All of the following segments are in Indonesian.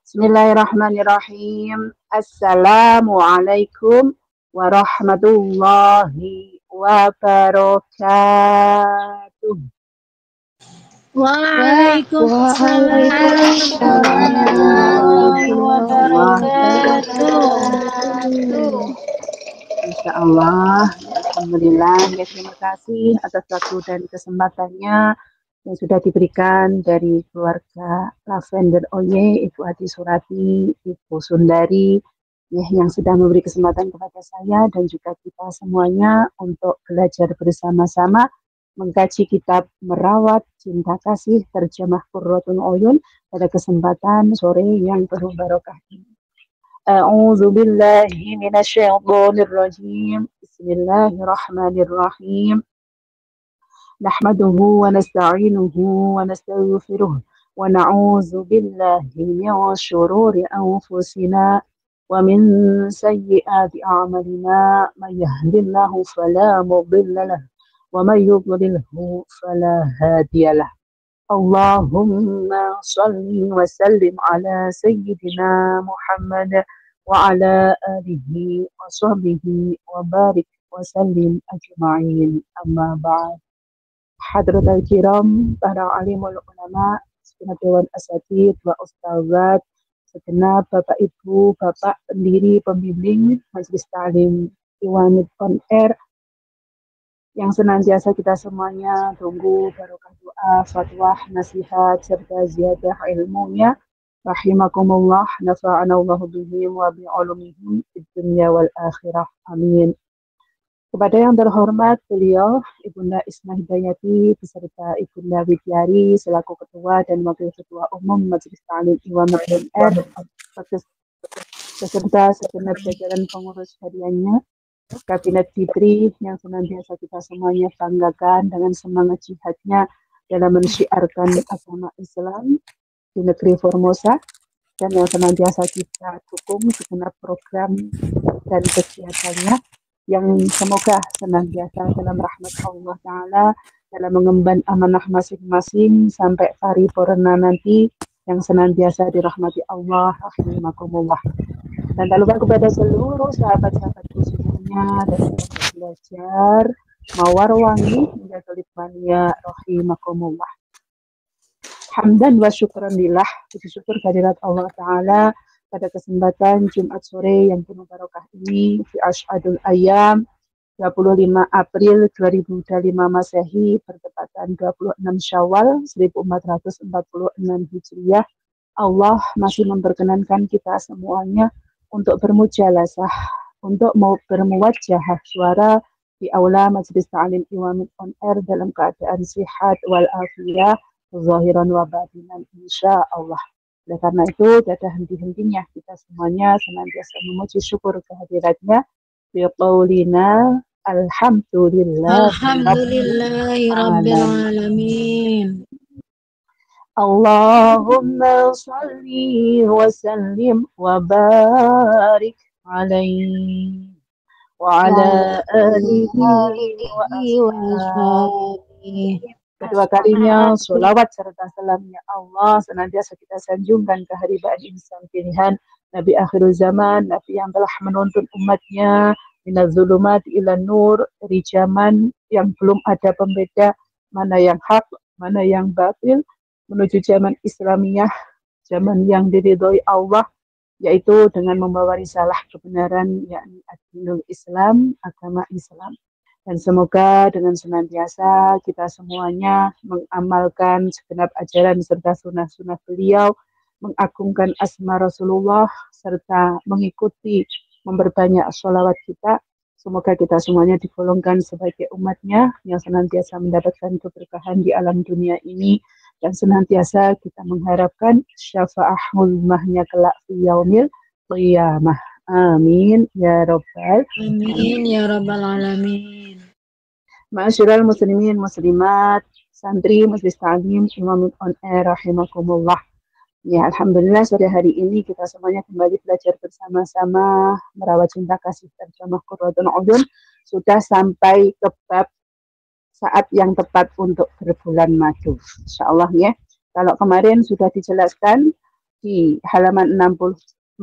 Bismillahirrahmanirrahim. Assalamualaikum warahmatullahi wabarakatuh. Waalaikumsalam warahmatullahi wabarakatuh. Insya Allah, alhamdulillah, ya, terima kasih atas waktu dan kesempatannya yang sudah diberikan dari keluarga Lavender Oye, Ibu Ati Surati, Ibu Sundari, ya, yang sudah memberi kesempatan kepada saya dan juga kita semuanya untuk belajar bersama-sama mengkaji kitab Merawat Cinta Kasih terjemah Qurratun Uyun pada kesempatan sore yang penuh barokah ini. A'udzu billahi minasyaitonir rajim. Bismillahirrahmanirrahim. Nahmaduhu wa nasta'inuhu wa nastaghfiruh wa na'udzu billahi min syururi anfusina wa min sayyiati a'malina may yahdihillahu fala mudilla lahu wa may yudlilhu fala hadiyalah. Allahumma salli wa sallim ala sayyidina Muhammad wa ala alihi wa sahbihi wa barik wa sallim ajma'in. Amma ba'd. Hadratul kiram, para alimul ulama, segenap dewan asatidz wa ustazat, segenap Bapak Ibu, Bapak pendiri pembimbing Majelis Ta'lim Iwanid on Air yang senantiasa kita semuanya tunggu barokah doa, fatwa, nasihat, serta ziyadah ilmunya. Rahimakumullah, nafa'anallahu bihim wa bi'ulumihim fid dunya wal akhirah. Amin. Kepada yang terhormat beliau, Ibunda Isma Hidayati, beserta Ibunda Widyari, selaku Ketua dan Wakil Ketua Umum Majelis Ta'lim Iwanid on Air, beserta segenap jajaran pengurus hariannya, Kabinet Fitri yang senantiasa kita semuanya banggakan dengan semangat jihadnya dalam mensyiarkan agama Islam di negeri Formosa, dan yang senantiasa kita dukung segenap program dan kegiatannya yang semoga senantiasa dalam rahmat Allah Ta'ala dalam mengemban amanah masing-masing sampai paripurna nanti yang senantiasa dirahmati Allah. Rahimakumullah. Dan tak lupa kepada seluruh sahabat-sahabatku semuanya dan belajar mawarwangi hingga kelipmania rahimakumullah. Hamdan wa syukran lillah, puji syukur kehadirat Allah Ta'ala pada kesempatan Jumat sore yang penuh barokah ini di Asyadul Ayyam 25 April 2025 Masehi bertepatan 26 Syawal 1446 Hijriah. Allah masih memperkenankan kita semuanya untuk bermujalasah, untuk mau bermuwajahah suara di aula Majelis Ta'lim Iwanid on Air dalam keadaan sihat wal afiyah, zahiran wa batinan insya Allah. Oleh karena itu, tiada henti-hentinya kita semuanya senantiasa memuji syukur kehadiratnya. Biqaulina alhamdulillah. Alhamdulillahi rabbil alamin. Allahumma salli wa sallim wa barik alaihi wa ala alihi wa ashabihi. Kedua kalinya sholawat serta salamnya Allah senantiasa kita sanjungkan ke haribaan insan pilihan Nabi akhirul zaman, Nabi yang telah menuntun umatnya minaz zulumat ila nur, dari zaman yang belum ada pembeda mana yang hak, mana yang batil, menuju zaman Islamiyah, zaman yang diridhoi Allah, yaitu dengan membawa risalah kebenaran, yakni ad-dinul Islam, agama Islam. Dan semoga dengan senantiasa kita semuanya mengamalkan segenap ajaran serta sunnah-sunnah beliau, mengagungkan asma Rasulullah, serta mengikuti memperbanyak sholawat kita. Semoga kita semuanya digolongkan sebagai umatnya yang senantiasa mendapatkan keberkahan di alam dunia ini, dan senantiasa kita mengharapkan syafa'ah ulmahnya kelak fi yaumil qiyamah. Amin ya rabbal Amin ya rabbal alamin. Ma'asyiral muslimin muslimat, santri Majelis Ta'lim Iwanid on Air rahimakumullah. Ya, alhamdulillah sore hari ini kita semuanya kembali belajar bersama-sama merawat cinta kasih terjemah Qurratun Uyun. Sudah sampai ke bab saat yang tepat untuk berbulan madu. Insyaallah ya. Kalau kemarin sudah dijelaskan di halaman 64,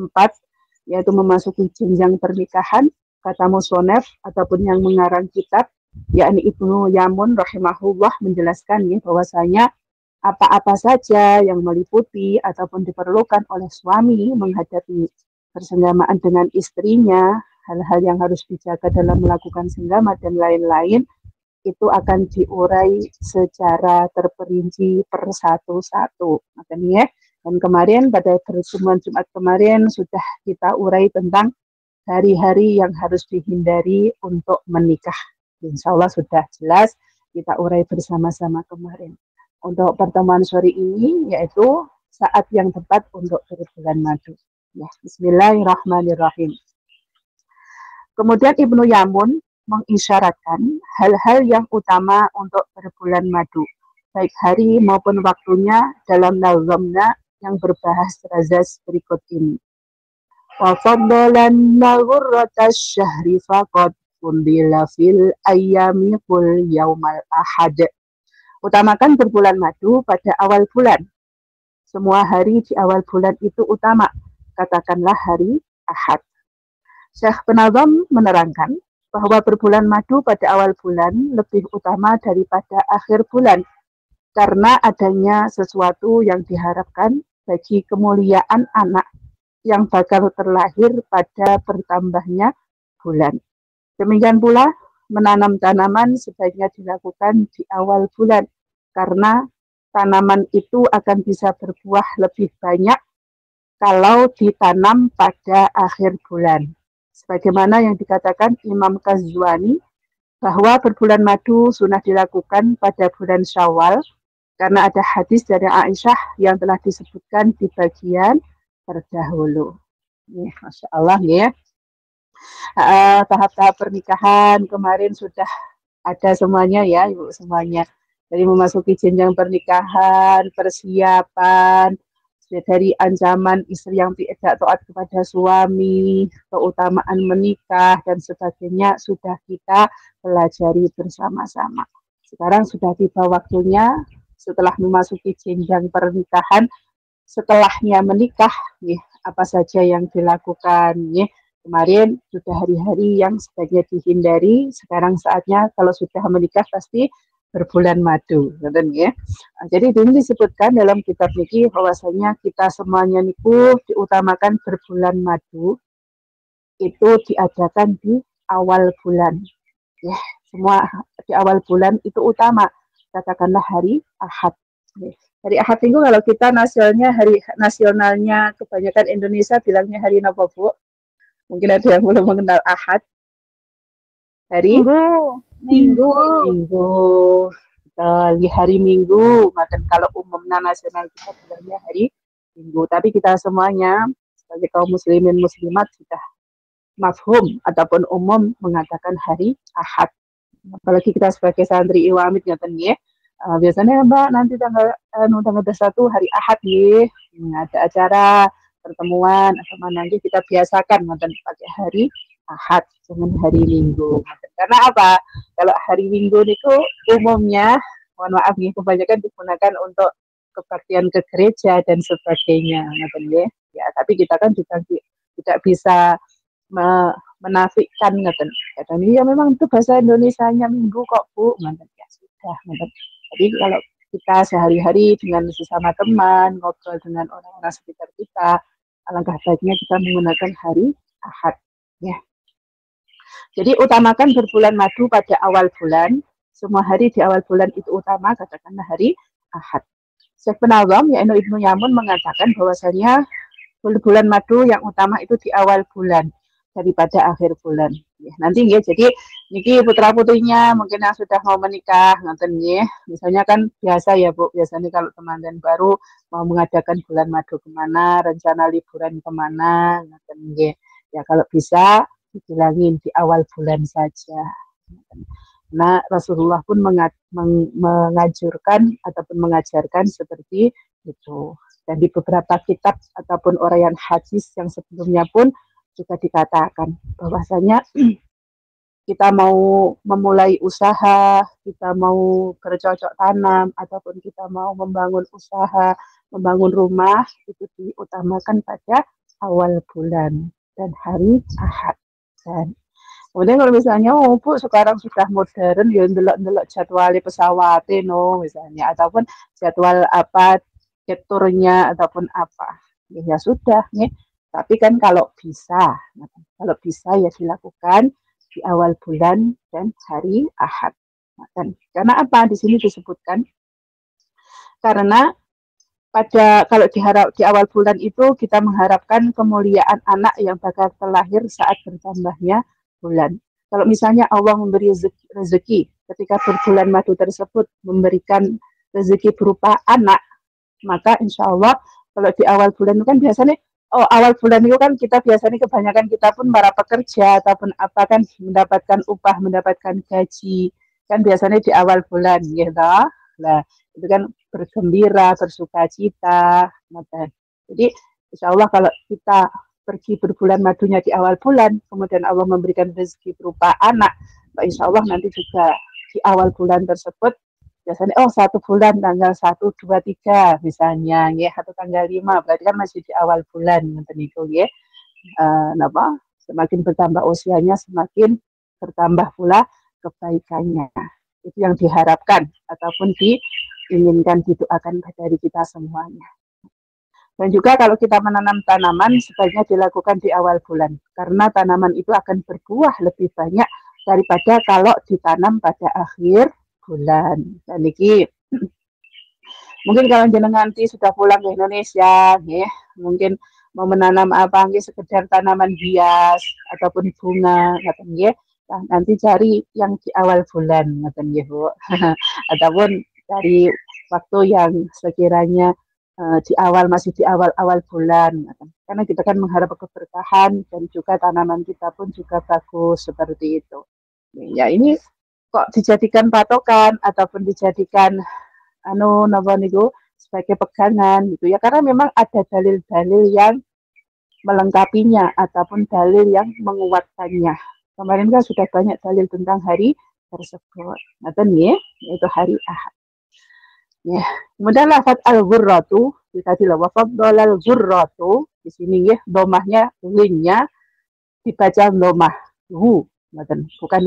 yaitu memasuki jenjang pernikahan. Kata musonef ataupun yang mengarang kitab, yakni Ibnu Yamun rahimahullah, menjelaskan ya, bahwasanya apa-apa saja yang meliputi ataupun diperlukan oleh suami menghadapi persenggamaan dengan istrinya, hal-hal yang harus dijaga dalam melakukan senggama dan lain-lain, itu akan diurai secara terperinci per satu-satu. Makanya, dan kemarin pada pertemuan Jumat kemarin sudah kita urai tentang hari-hari yang harus dihindari untuk menikah. Insya Allah sudah jelas kita urai bersama-sama kemarin. Untuk pertemuan sore ini yaitu saat yang tepat untuk berbulan madu. Ya, bismillahirrahmanirrahim. Kemudian Ibnu Yamun mengisyaratkan hal-hal yang utama untuk berbulan madu, baik hari maupun waktunya dalam nazamna yang berbahas razas berikut ini. Wa faddalanna ghurratas syahri faqad undila fil ayyami qul yaumal ahad. Utamakan berbulan madu pada awal bulan. Semua hari di awal bulan itu utama. Katakanlah hari Ahad. Syekh Penazam menerangkan bahwa berbulan madu pada awal bulan lebih utama daripada akhir bulan karena adanya sesuatu yang diharapkan bagi kemuliaan anak yang bakal terlahir pada bertambahnya bulan. Demikian pula menanam tanaman sebaiknya dilakukan di awal bulan karena tanaman itu akan bisa berbuah lebih banyak kalau ditanam pada akhir bulan. Sebagaimana yang dikatakan Imam Ghazwani bahwa berbulan madu sunnah dilakukan pada bulan Syawal karena ada hadis dari Aisyah yang telah disebutkan di bagian terdahulu. Masya Allah ya. Tahap-tahap pernikahan kemarin sudah ada semuanya ya Ibu semuanya. Dari memasuki jenjang pernikahan, persiapan, dari ancaman istri yang tidak taat kepada suami, keutamaan menikah dan sebagainya sudah kita pelajari bersama-sama. Sekarang sudah tiba waktunya setelah memasuki jenjang pernikahan, setelahnya menikah, ya, apa saja yang dilakukan ya. Kemarin sudah hari-hari yang sebaiknya dihindari, sekarang saatnya kalau sudah menikah pasti berbulan madu, ya. Jadi ini disebutkan dalam kitab niki bahwasanya kita semuanya niku diutamakan berbulan madu itu diadakan di awal bulan. Ya, semua di awal bulan itu utama. Katakanlah hari Ahad. Ya. Hari Ahad itu kalau kita hari nasionalnya kebanyakan Indonesia bilangnya hari apa, Bu? Mungkin ada yang belum mengenal Ahad. Hari Minggu. Di hari Minggu. Maka kalau umumnya nasional kita bilangnya hari Minggu. Tapi kita semuanya sebagai kaum muslimin muslimat sudah mafhum ataupun umum mengatakan hari Ahad. Apalagi kita sebagai santri Iwamid ngaten nggih. Biasanya Mbak nanti tanggal 1 hari Ahad nggih. Ada acara pertemuan atau mana kita biasakan pakai hari Ahad dengan hari Minggu. Karena apa? Kalau hari Minggu itu umumnya, mohon maaf nih, kebanyakan digunakan untuk kebaktian ke gereja dan sebagainya, ya. Tapi kita kan juga tidak bisa menafikan, dan ya memang itu bahasa Indonesianya Minggu kok Bu, ya sudah. Jadi kalau kita sehari-hari dengan sesama teman, ngobrol dengan orang-orang sekitar kita, alangkah baiknya kita menggunakan hari Ahad. Ya. Jadi utamakan berbulan madu pada awal bulan. Semua hari di awal bulan itu utama, katakanlah hari Ahad. Syekh Penazam, yaitu Ibnu Yamun mengatakan bahwasanya bulan madu yang utama itu di awal bulan daripada akhir bulan. Ya, nanti ya, jadi niki putra putrinya mungkin yang sudah mau menikah, nanten ya. Misalnya kan biasa ya Bu, biasanya kalau teman-teman baru mau mengadakan bulan madu kemana, rencana liburan kemana, nanten ya. Ya kalau bisa dibilangin di awal bulan saja. Nah Rasulullah pun menganjurkan ataupun mengajarkan seperti itu. Dan di beberapa kitab ataupun uraian hadis yang sebelumnya pun juga dikatakan bahwasanya kita mau memulai usaha, kita mau bercocok tanam, ataupun kita mau membangun usaha, membangun rumah itu diutamakan pada awal bulan dan hari Ahad. Dan kemudian kalau misalnya Bu sekarang sudah modern ya ndelok-ndelok jadwal pesawat no misalnya ataupun jadwal apa turnya ataupun apa. Ya sudah nih. Tapi kan kalau bisa ya dilakukan di awal bulan dan hari Ahad. Karena apa? Di sini disebutkan karena kalau di awal bulan itu kita mengharapkan kemuliaan anak yang bakal terlahir saat bertambahnya bulan. Kalau misalnya Allah memberi rezeki ketika berbulan madu tersebut memberikan rezeki berupa anak, maka insya Allah kalau di awal bulan itu kan biasanya awal bulan itu kan kita biasanya kebanyakan kita pun para pekerja ataupun apa kan mendapatkan upah, mendapatkan gaji kan biasanya di awal bulan gitu. Nah, itu kan bergembira, bersuka cita. Jadi insya Allah kalau kita pergi berbulan madunya di awal bulan, kemudian Allah memberikan rezeki berupa anak, insya Allah nanti juga di awal bulan tersebut biasanya 1 bulan tanggal 1, 2, 3 misalnya ya atau tanggal 5 berarti kan masih di awal bulan itu ya. Semakin bertambah usianya semakin bertambah pula kebaikannya. Itu yang diharapkan ataupun diinginkan didoakan dari kita semuanya. Dan juga kalau kita menanam tanaman sebaiknya dilakukan di awal bulan karena tanaman itu akan berbuah lebih banyak daripada kalau ditanam pada akhir bulan. Dan ini mungkin kalau jenengan nanti sudah pulang ke Indonesia, ya, mungkin mau menanam apa, sekedar tanaman hias ataupun bunga, ya, nanti cari yang di awal bulan, ya Bu, ataupun cari waktu yang sekiranya masih di awal bulan, karena kita kan mengharap keberkahan dan juga tanaman kita pun juga bagus seperti itu. Ya ini kok dijadikan patokan ataupun dijadikan sebagai pegangan gitu ya, karena memang ada dalil-dalil yang melengkapinya ataupun dalil yang menguatkannya. Kemarin kan sudah banyak dalil tentang hari tersebut. Yaitu hari Ahad. Ya, kemudian lafaz al-ghurratu tadi lafaz dolal ghurratu di sini ya domahnya linnya dibaca domah hu, bukan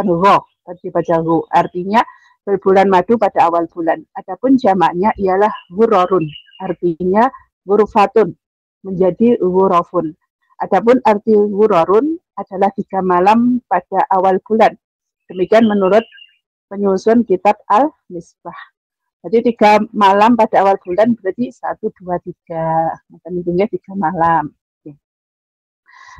ro, tapi dibaca hu. Artinya berbulan madu pada awal bulan. Adapun jamaknya ialah ghurrarun, artinya ghurfatun menjadi ghurafun. Adapun arti ghurrarun adalah 3 malam pada awal bulan. Demikian menurut penyusun kitab Al-Misbah. Jadi 3 malam pada awal bulan berarti 1, 2, 3. Maka hitungnya 3 malam.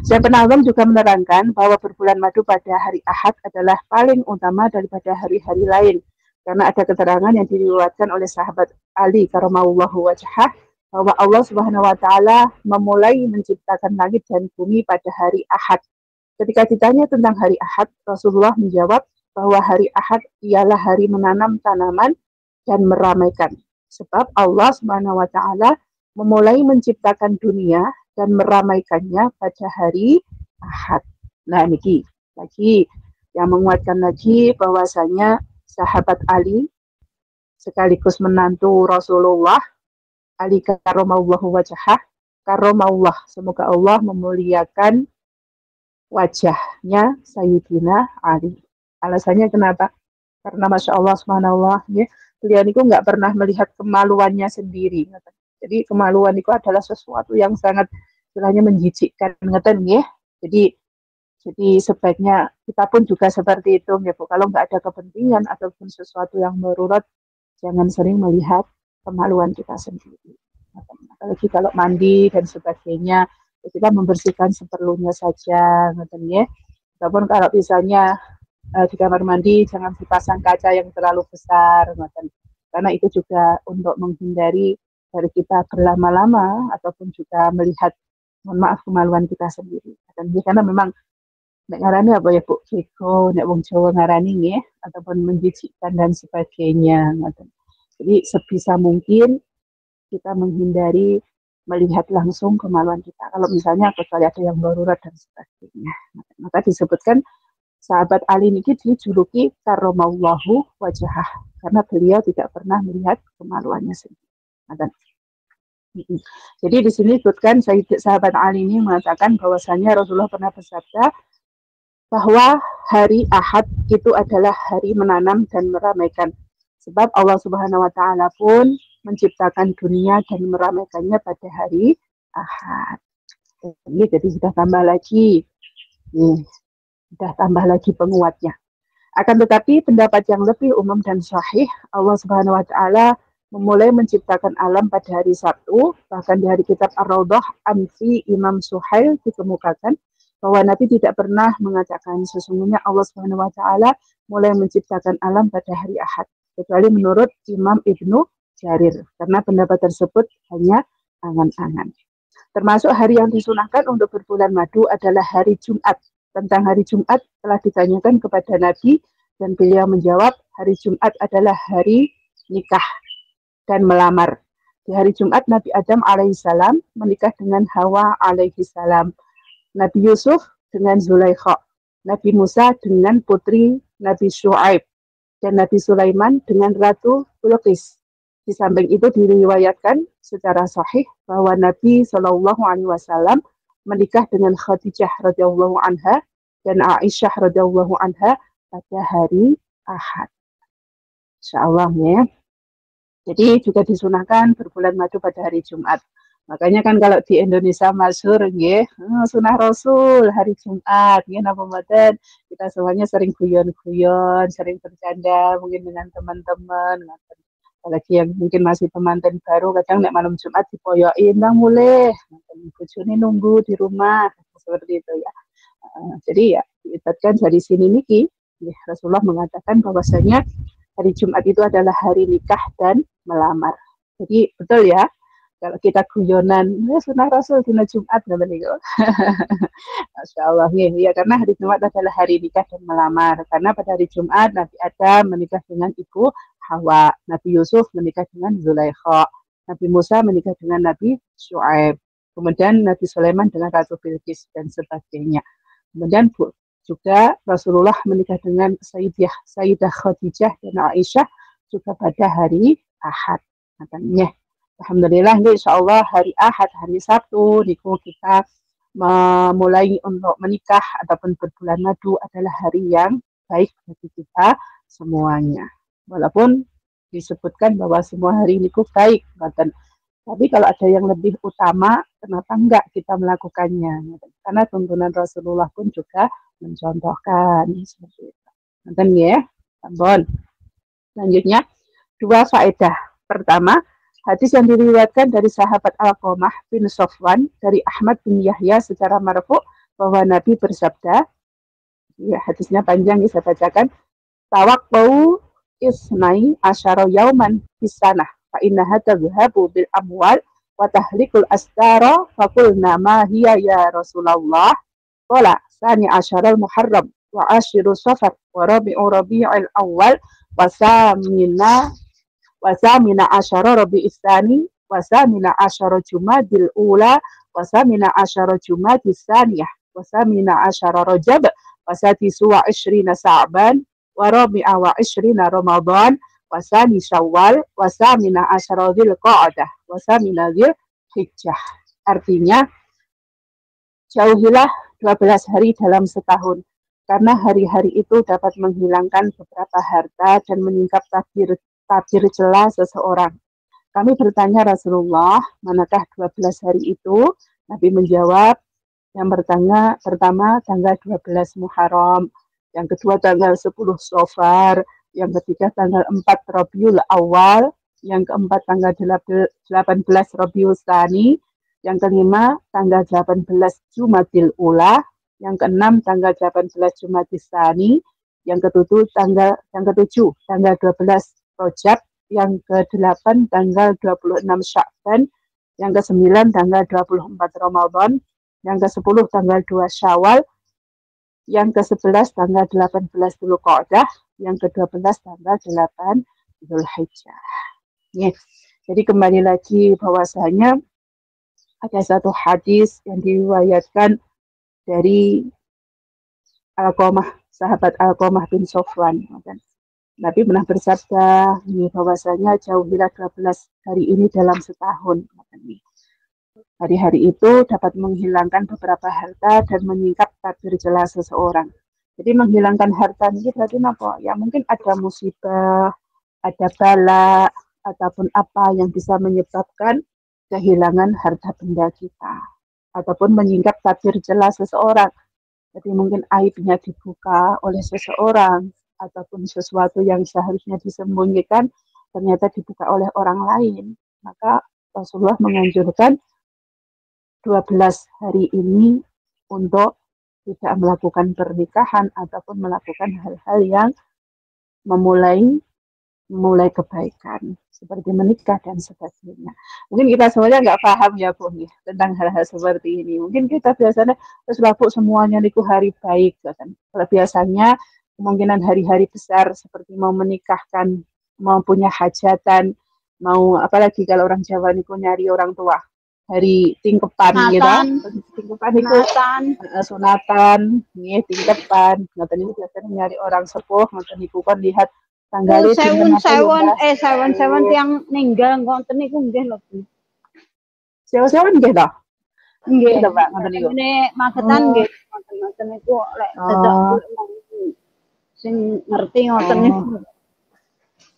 Syekh Penazam juga menerangkan bahwa berbulan madu pada hari Ahad adalah paling utama daripada hari-hari lain. Karena ada keterangan yang diriwayatkan oleh sahabat Ali karramallahu wajhah bahwa Allah Subhanahu wa taala memulai menciptakan langit dan bumi pada hari Ahad. Ketika ditanya tentang hari Ahad, Rasulullah menjawab bahwa hari Ahad ialah hari menanam tanaman dan meramaikan. Sebab Allah Subhanahu wa taala memulai menciptakan dunia dan meramaikannya pada hari Ahad. Nah, ini lagi yang menguatkan lagi bahwasanya sahabat Ali sekaligus menantu Rasulullah Ali karramallahu wajhah, karramallah, semoga Allah memuliakan wajahnya Sayyidina Ali. Alasannya kenapa? Karena Masya Allah subhanallah ya, beliau itu nggak pernah melihat kemaluannya sendiri. Jadi kemaluan itu adalah sesuatu yang sangat istilahnya menjijikkan, ngeten ya. Jadi sebaiknya kita pun juga seperti itu ya Bu. Kalau nggak ada kepentingan ataupun sesuatu yang darurat, jangan sering melihat kemaluan kita sendiri. Apalagi kalau mandi dan sebagainya, kita membersihkan seperlunya saja, ngeten ya. Ataupun kalau misalnya di kamar mandi jangan dipasang kaca yang terlalu besar, karena itu juga untuk menghindari dari kita berlama-lama ataupun juga melihat, mohon maaf, kemaluan kita sendiri. Dan karena memang nek ngarani apa ya Bu, keko, nek wong Jawa ngarani ya, ataupun menjijikkan dan sebagainya. Jadi sebisa mungkin kita menghindari melihat langsung kemaluan kita. Kalau misalnya kecuali ada yang darurat dan sebagainya. Maka disebutkan sahabat Ali ini dijuluki karramallahu wajhah karena beliau tidak pernah melihat kemaluannya sendiri. Jadi di sini disebutkan sahabat Ali ini mengatakan bahwasanya Rasulullah pernah bersabda bahwa hari Ahad itu adalah hari menanam dan meramaikan. Sebab Allah Subhanahu wa taala pun menciptakan dunia dan meramaikannya pada hari Ahad. Jadi sudah tambah lagi. Sudah tambah lagi penguatnya. Akan tetapi pendapat yang lebih umum dan sahih, Allah Subhanahu wa taala memulai menciptakan alam pada hari Sabtu. Bahkan di hari kitab Ar-Raudhah Anfi Imam Suhail dikemukakan bahwa Nabi tidak pernah mengatakan sesungguhnya Allah Subhanahu wa taala mulai menciptakan alam pada hari Ahad, kecuali menurut Imam Ibnu Jarir, karena pendapat tersebut hanya angan-angan. Termasuk hari yang disunahkan untuk berbulan madu adalah hari Jumat. Tentang hari Jumat telah ditanyakan kepada Nabi dan beliau menjawab, hari Jumat adalah hari nikah dan melamar. Di hari Jumat Nabi Adam alaihissalam menikah dengan Hawa alaihissalam, Nabi Yusuf dengan Zulaikha, Nabi Musa dengan putri Nabi Syuaib, dan Nabi Sulaiman dengan Ratu Bilqis. Di samping itu diriwayatkan secara sahih bahwa Nabi Shallallahu Alaihi Wasallam menikah dengan Khadijah radhiyallahu anha dan Aisyah radhiyallahu anha pada hari Ahad. Insyaallah ya. Jadi juga disunahkan berbulan madu pada hari Jumat. Makanya kan kalau di Indonesia masyhur nggih, sunah Rasul hari Jumat, nggih napa mboten? Kita semuanya sering guyon-guyon, sering bercanda mungkin dengan teman-teman. Apalagi yang mungkin masih pengantin baru, kadang nek malam Jumat dipoyoki nang mulih, bojone nunggu di rumah, seperti itu ya. Jadi ya diibaratkan dari sini niki, ya, Rasulullah mengatakan bahwasanya hari Jumat itu adalah hari nikah dan melamar. Jadi betul ya, kalau kita guyonan, sunah Rasul dina Jumat nggak begitu. Masya Allah ya, karena hari Jumat adalah hari nikah dan melamar. Karena pada hari Jumat Nabi Adam menikah dengan ibu Hawa, Nabi Yusuf menikah dengan Zulaikha, Nabi Musa menikah dengan Nabi Syuaib, kemudian Nabi Sulaiman dengan Ratu Bilqis dan sebagainya. Kemudian juga Rasulullah menikah dengan Sayyidah Khadijah dan Aisyah juga pada hari Ahad. Katanya, alhamdulillah insyaallah hari Ahad, hari Sabtu niku kita memulai untuk menikah ataupun berbulan madu adalah hari yang baik bagi kita semuanya. Walaupun disebutkan bahwa semua hari ini baik, tapi kalau ada yang lebih utama, kenapa enggak kita melakukannya? Karena tuntunan Rasulullah pun juga mencontohkan seperti itu. Nonton ya, Tambon. Selanjutnya, 2 faedah. Pertama, hadis yang diriwayatkan dari sahabat Alqamah bin Sofwan dari Ahmad bin Yahya secara marfu bahwa Nabi bersabda, ya hadisnya panjang saya bacakan, tawaqqau isnai asyara yauman bisanah fa innaha tadhhabu bil amwal wa tahlikul astara fa qulna ma hiya ya Rasulullah qala sani asyara muharram wa ashiru safar wa rabi'ul awal wa samina asyara rabi'is tsani wa samina asyara jumadil ula wa samina asyara jumadis tsaniyah wa samina asyara rajab wa satisu wa ishrina sa'ban wa rabi'a wa ishrina Ramadan wa sani Syawal wa samina asyara Dzulqa'dah wa samina Dzulhijjah. Artinya jauhilah 12 hari dalam setahun karena hari-hari itu dapat menghilangkan beberapa harta dan menyingkap tabir celah seseorang. Kami bertanya Rasulullah, manakah 12 hari itu? Nabi menjawab, yang pertama tanggal 12 Muharram, yang kedua tanggal 10 Safar, yang ketiga tanggal 4 Rabiul Awal, yang keempat tanggal 18 Rabiul Tsani, yang kelima tanggal 18 Jumadil Ula, yang keenam tanggal 18 Jumadis Tsani, yang ketujuh tanggal 12 Rajab, yang ke-8 tanggal 26 Sya'ban, yang ke-9 tanggal 24 Ramadan, yang ke-10 tanggal 2 Syawal, yang ke-11 tanggal 18 Dzulqa'dah, yang ke-12 tanggal 8 Dzulhijjah. Yes. Jadi kembali lagi bahwasanya ada satu hadis yang diriwayatkan dari Alqamah, sahabat Alqamah bin Sofwan. Nabi pernah bersabda bahwasanya jauhilah 12 hari ini dalam setahun. Hari-hari itu dapat menghilangkan beberapa harta dan menyingkap takdir jelas seseorang. Jadi menghilangkan harta ini berarti apa? Ya mungkin ada musibah, ada bala, ataupun apa yang bisa menyebabkan kehilangan harta benda kita. Ataupun menyingkap takdir jelas seseorang. Jadi mungkin aibnya dibuka oleh seseorang, ataupun sesuatu yang seharusnya disembunyikan, ternyata dibuka oleh orang lain. Maka Rasulullah menganjurkan 12 hari ini untuk tidak melakukan pernikahan ataupun melakukan hal-hal yang memulai kebaikan seperti menikah dan sebagainya. Mungkin kita semuanya nggak paham ya Bu tentang hal-hal seperti ini. Mungkin kita biasanya terus Bu semuanya niku hari baik kan. Kalau biasanya kemungkinan hari-hari besar seperti mau menikahkan, mau punya hajatan, mau apalagi kalau orang Jawa niku nyari orang tua. Hari tingkepan gitu. Tingkepan itu sunatan, nggih tingkepan. Ngoten niku biasanya nyari orang sepuh, ngoten niku kan lihat tanggal sewun yang ninggal ngoten niku nggih lho Bu. Sewun nggih to? Nggih to Pak, ngoten niku. Ini magetan nggih ngoten niku lek dadak sing ngerti ngoten niku.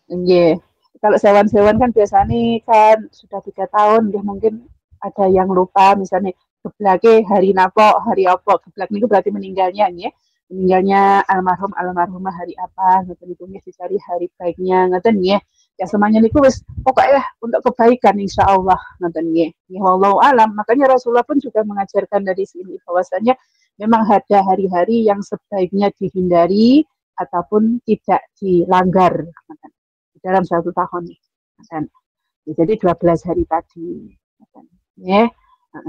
Nggih. Kalau sewan-sewan kan biasanya kan sudah 3 tahun nggih mungkin ada yang lupa misalnya geblake hari napa, hari apa. Geblak niku berarti meninggalnya nggih. Meninggalnya almarhumah hari apa, ngoten niku dicari hari baiknya, ngoten nggih. Ya semuanya niku wis pokoknya untuk kebaikan insyaallah ngoten nggih. Ya wallahu alam. Makanya Rasulullah pun juga mengajarkan dari sini bahwasanya memang ada hari-hari yang sebaiknya dihindari ataupun tidak dilanggar dalam satu tahun. Jadi 12 hari tadi. Ya.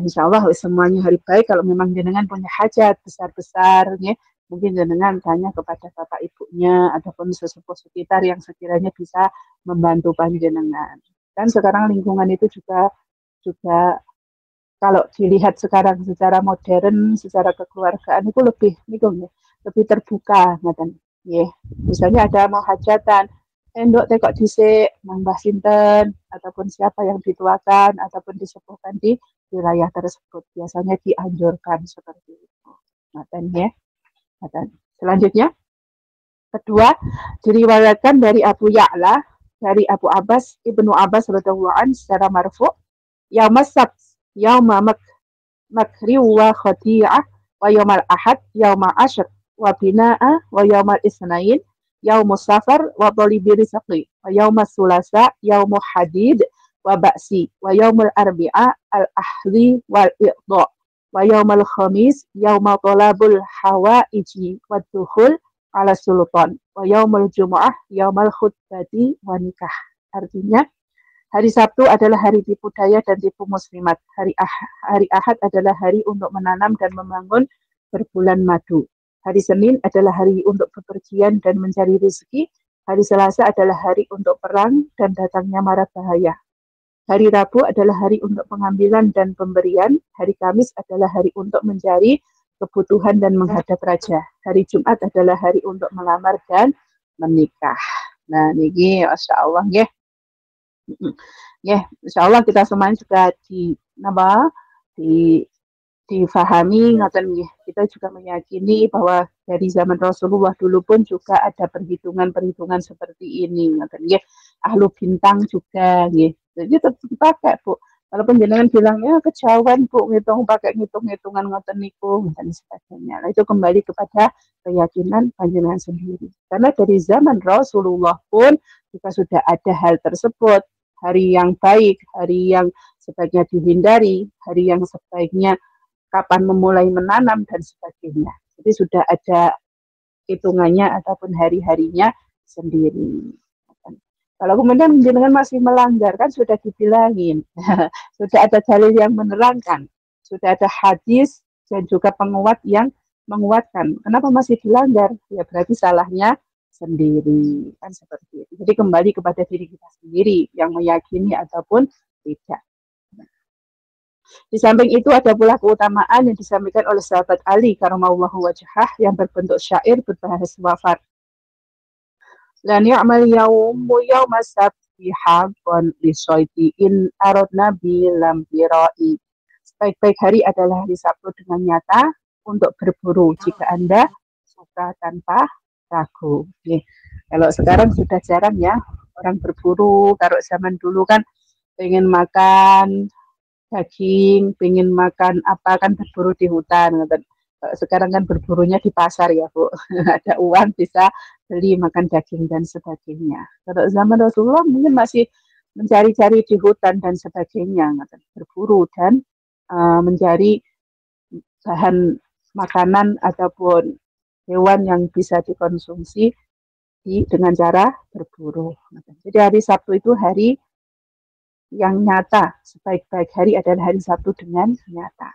Insya Allah semuanya hari baik kalau memang jenengan punya hajat besar-besar ya. Mungkin jenengan tanya kepada bapak ibunya ataupun sesepuh sekitar yang sekiranya bisa membantu panjenengan. Kan sekarang lingkungan itu juga kalau dilihat sekarang secara modern, secara kekeluargaan itu lebih terbuka ngoten. Nggih. Misalnya ada mau hajatan, endok tekok dhisik Mbah sinten ataupun siapa yang dituakan ataupun disepuhkan di wilayah tersebut. Biasanya dianjurkan seperti itu. Ngoten ya. Selanjutnya, kedua, diriwayatkan dari Abu Ya'la, dari Abu Abbas, Ibnu Abbas radhiyallahu anhu secara marfu, yaumas sabt, yauma makri wa khati'ah, wa yaumal ahad, yauma ashr, wa bina'a, wa yaumal isnain, yaumus safar, wa talibi rizqi, wa yaumas sulasa, yaumu hadid, wa ba'si, wa yaumul arbi'a, al-ahli wal iqda', wa yaumal khamis yauma talabul hawaiji wa dukhul ala sultan wa yaumul jumu'ah yaumal khutbati wa nikah. Artinya hari Sabtu adalah hari tipu daya dan tipu muslimat. Hari Ahad adalah hari untuk menanam dan membangun berbulan madu. Hari Senin adalah hari untuk bepergian dan mencari rezeki. Hari Selasa adalah hari untuk perang dan datangnya mara bahaya. Hari Rabu adalah hari untuk pengambilan dan pemberian. Hari Kamis adalah hari untuk mencari kebutuhan dan menghadap raja. Hari Jumat adalah hari untuk melamar dan menikah. Nah, niki Masya Allah ya. Ya, Insya Allah kita semuanya juga difahami ngoten nggih. Kita juga meyakini bahwa dari zaman Rasulullah dulu pun juga ada perhitungan-perhitungan seperti ini ngoten nggih. Ahlu bintang juga nggih. Jadi tetap dipakai Bu. Walaupun jenengan bilangnya kejauhan Bu pakai hitung-hitungan ngoten niku dan sebagainya. Nah, itu kembali kepada keyakinan panjenengan sendiri. Karena dari zaman Rasulullah pun juga sudah ada hal tersebut. Hari yang baik, hari yang sebaiknya dihindari, hari yang sebaiknya kapan memulai menanam dan sebagainya. Jadi sudah ada hitungannya ataupun hari-harinya sendiri. Kalau kemudian jenengan masih melanggar kan sudah dibilangin, sudah ada dalil yang menerangkan, sudah ada hadis dan juga penguat yang menguatkan. Kenapa masih dilanggar? Ya berarti salahnya sendiri kan seperti itu. Jadi kembali kepada diri kita sendiri yang meyakini ataupun tidak. Di samping itu ada pula keutamaan yang disampaikan oleh sahabat Ali karamallahu wajhah yang berbentuk syair berbahasa wafat. lan ya'mal yawma sabti haqqan lisyaiti in aradna bilam birai. Sebaik-baik hari adalah hari Sabtu dengan nyata untuk berburu jika Anda suka tanpa ragu. Nih, kalau sekarang sudah jarang ya orang berburu. Kalau zaman dulu kan pengen makan daging, pengen makan apa kan berburu di hutan. Sekarang kan berburunya di pasar ya Bu. Ada uang bisa beli makan daging dan sebagainya. Kalau zaman Rasulullah mungkin masih mencari-cari di hutan dan sebagainya, berburu dan mencari bahan makanan ataupun hewan yang bisa dikonsumsi dengan cara berburu. Jadi hari Sabtu itu hari yang nyata. Sebaik-baik hari adalah hari Sabtu dengan nyata.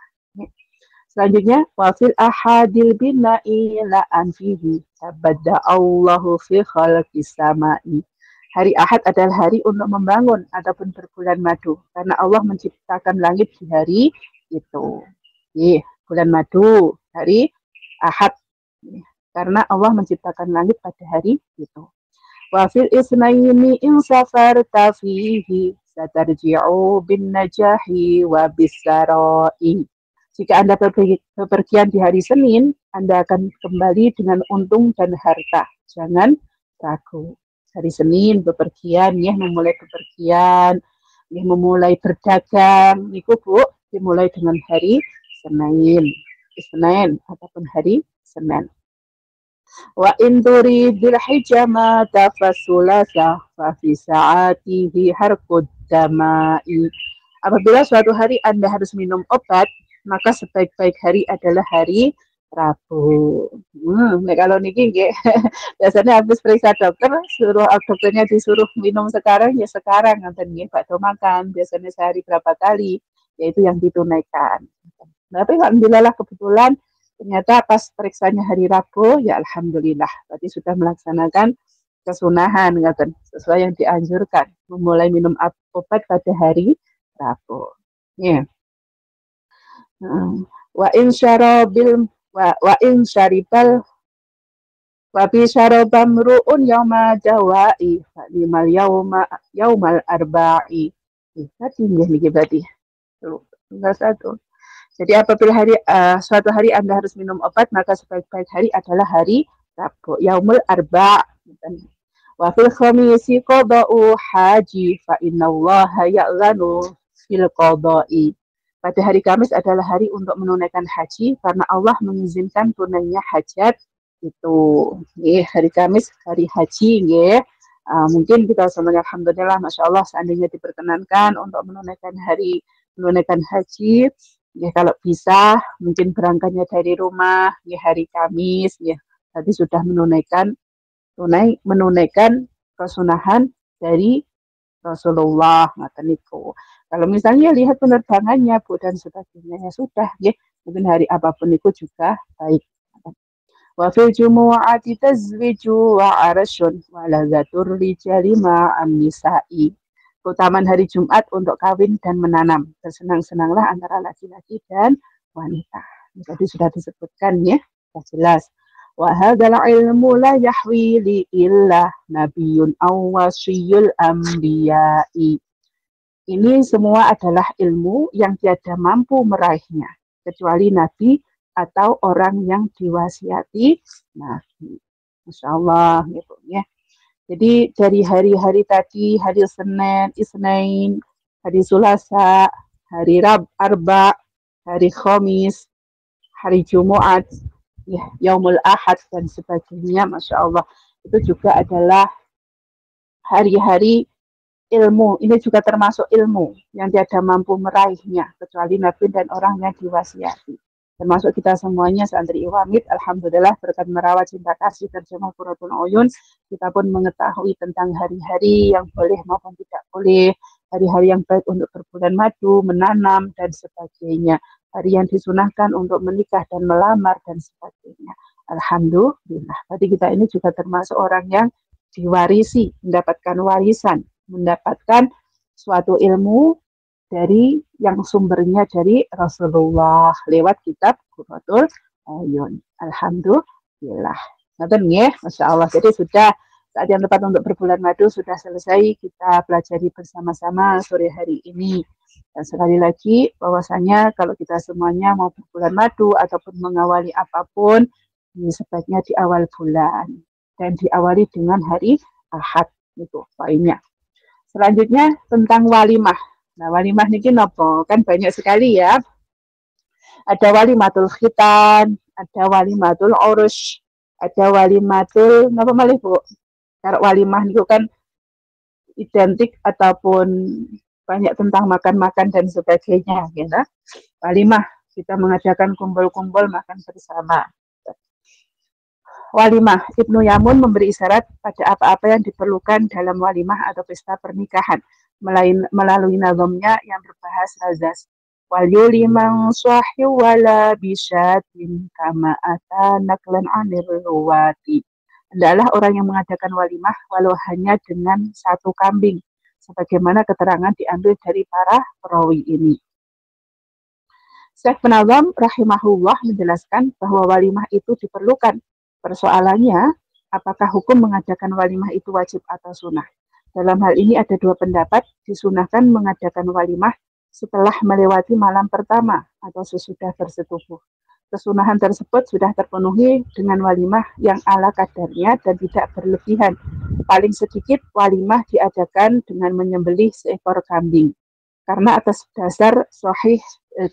Selanjutnya, wafil ahadil bina'i la anfihi tabadda Allahu fi khalqis samai. Hari Ahad adalah hari untuk membangun ataupun berbulan madu. Karena Allah menciptakan langit di hari itu. Bulan madu, hari Ahad. Karena Allah menciptakan langit pada hari itu. Wafil isnaini in safarta fihi satarji'u bin najahi wa bisarai. Jika Anda bepergian di hari Senin, Anda akan kembali dengan untung dan harta. Jangan ragu. Hari Senin bepergian, ya memulai bepergian, ya memulai berdagang. Niku Bu, dimulai dengan hari Senin. Senin ataupun hari Senin. Wa in turidil hijama tafasulasa fa fi sa'atihi harqud damai. Apabila suatu hari Anda harus minum obat, maka sebaik-baik hari adalah hari Rabu. Kalau niki nggih biasanya habis periksa dokter, suruh dokternya disuruh minum sekarang ya sekarang nanten nggih bakdo makan. Biasanya sehari berapa kali, yaitu yang ditunaikan. Tapi alhamdulillah kebetulan ternyata pas periksanya hari Rabu, ya alhamdulillah berarti sudah melaksanakan kesunahan ngaten sesuai yang dianjurkan, memulai minum obat pada hari Rabu. Ya. Wa in syarabil wa in syaribal wa bi syarabam ru'un yauma jawai fa limal yaumal arba'i. Tadi nggih berarti. Enggak satu. Jadi apabila suatu hari Anda harus minum obat, maka sebaik-baik hari adalah hari Rabu, yaumul arba'. Wa fil khamisi qada'u haji fa innallaha ya'lanu fil qada'i. Pada hari Kamis adalah hari untuk menunaikan haji karena Allah mengizinkan tunainya hajat itu. Hari Kamis hari haji nggih. Mungkin kita semuanya alhamdulillah masya Allah seandainya diperkenankan untuk menunaikan haji. Ya kalau bisa mungkin berangkatnya dari rumah ya hari Kamis ya. Tadi sudah menunaikan kesunahan dari Rasulullah niku. Kalau misalnya lihat penerbangannya Bu dan sebagainya ya sudah ya mungkin hari apapun itu juga baik. Wa fil jumu'ati tazwiju wa arsyun wa lazatur rijali ma'an nisa'i. Keutamaan hari Jumat untuk kawin dan menanam. Bersenang-senanglah antara laki-laki dan wanita. Jadi sudah disebutkan ya, sudah jelas. Wa hadzal ilmu la yahwi li illa nabiyyun aw wasiyul anbiya'i. Ini semua adalah ilmu yang tiada mampu meraihnya kecuali nabi atau orang yang diwasiati nabi. Masya Allah gitu ya. Jadi dari hari-hari tadi, hari Senin, Isnin, hari Selasa, hari Arba, hari Khamis, hari Jumat, ya, Yaumul Ahad dan sebagainya, Masya Allah. Itu juga adalah hari-hari ilmu. Ini juga termasuk ilmu yang tiada mampu meraihnya kecuali Nabi dan orang yang diwasiati. Termasuk kita semuanya santri Iwamid, alhamdulillah berkat merawat cinta kasih terjemah Qurratul Uyun, kita pun mengetahui tentang hari-hari yang boleh maupun tidak boleh, hari-hari yang baik untuk berbulan madu, menanam dan sebagainya, hari yang disunahkan untuk menikah dan melamar dan sebagainya. Alhamdulillah. Berarti kita ini juga termasuk orang yang diwarisi, mendapatkan warisan, mendapatkan suatu ilmu dari yang sumbernya dari Rasulullah lewat kitab Qurratul Uyun. Alhamdulillah. Ngoten nggih, Masya Allah. Jadi sudah Saat yang tepat untuk berbulan madu sudah selesai kita pelajari bersama-sama sore hari ini. Dan sekali lagi bahwasanya kalau kita semuanya mau berbulan madu ataupun mengawali apapun, ini sebaiknya di awal bulan dan diawali dengan hari Ahad itu poinnya. Selanjutnya tentang walimah. Nah, walimah ini nopo kan banyak sekali ya. Ada walimatul khitan, ada walimatul urus, ada walimatul napa malih Bu? Kalau walimah itu kan identik ataupun banyak tentang makan-makan dan sebagainya, ya. Walimah kita mengadakan kumpul-kumpul makan bersama. Walimah, Ibnu Yamun memberi isyarat pada apa-apa yang diperlukan dalam walimah atau pesta pernikahan melalui nazamnya yang berbahasa razas. Walyulimang swahi wala bisyatin kama ata naklan anir ruwati. Adalah orang yang mengadakan walimah walau hanya dengan satu kambing, sebagaimana keterangan diambil dari para perawi ini. Syekh Penazam rahimahullah menjelaskan bahwa walimah itu diperlukan. Persoalannya, apakah hukum mengadakan walimah itu wajib atau sunnah? Dalam hal ini ada dua pendapat, disunahkan mengadakan walimah setelah melewati malam pertama atau sesudah bersetubuh. Kesunahan tersebut sudah terpenuhi dengan walimah yang ala kadarnya dan tidak berlebihan. Paling sedikit walimah diadakan dengan menyembelih seekor kambing. Karena atas dasar sahih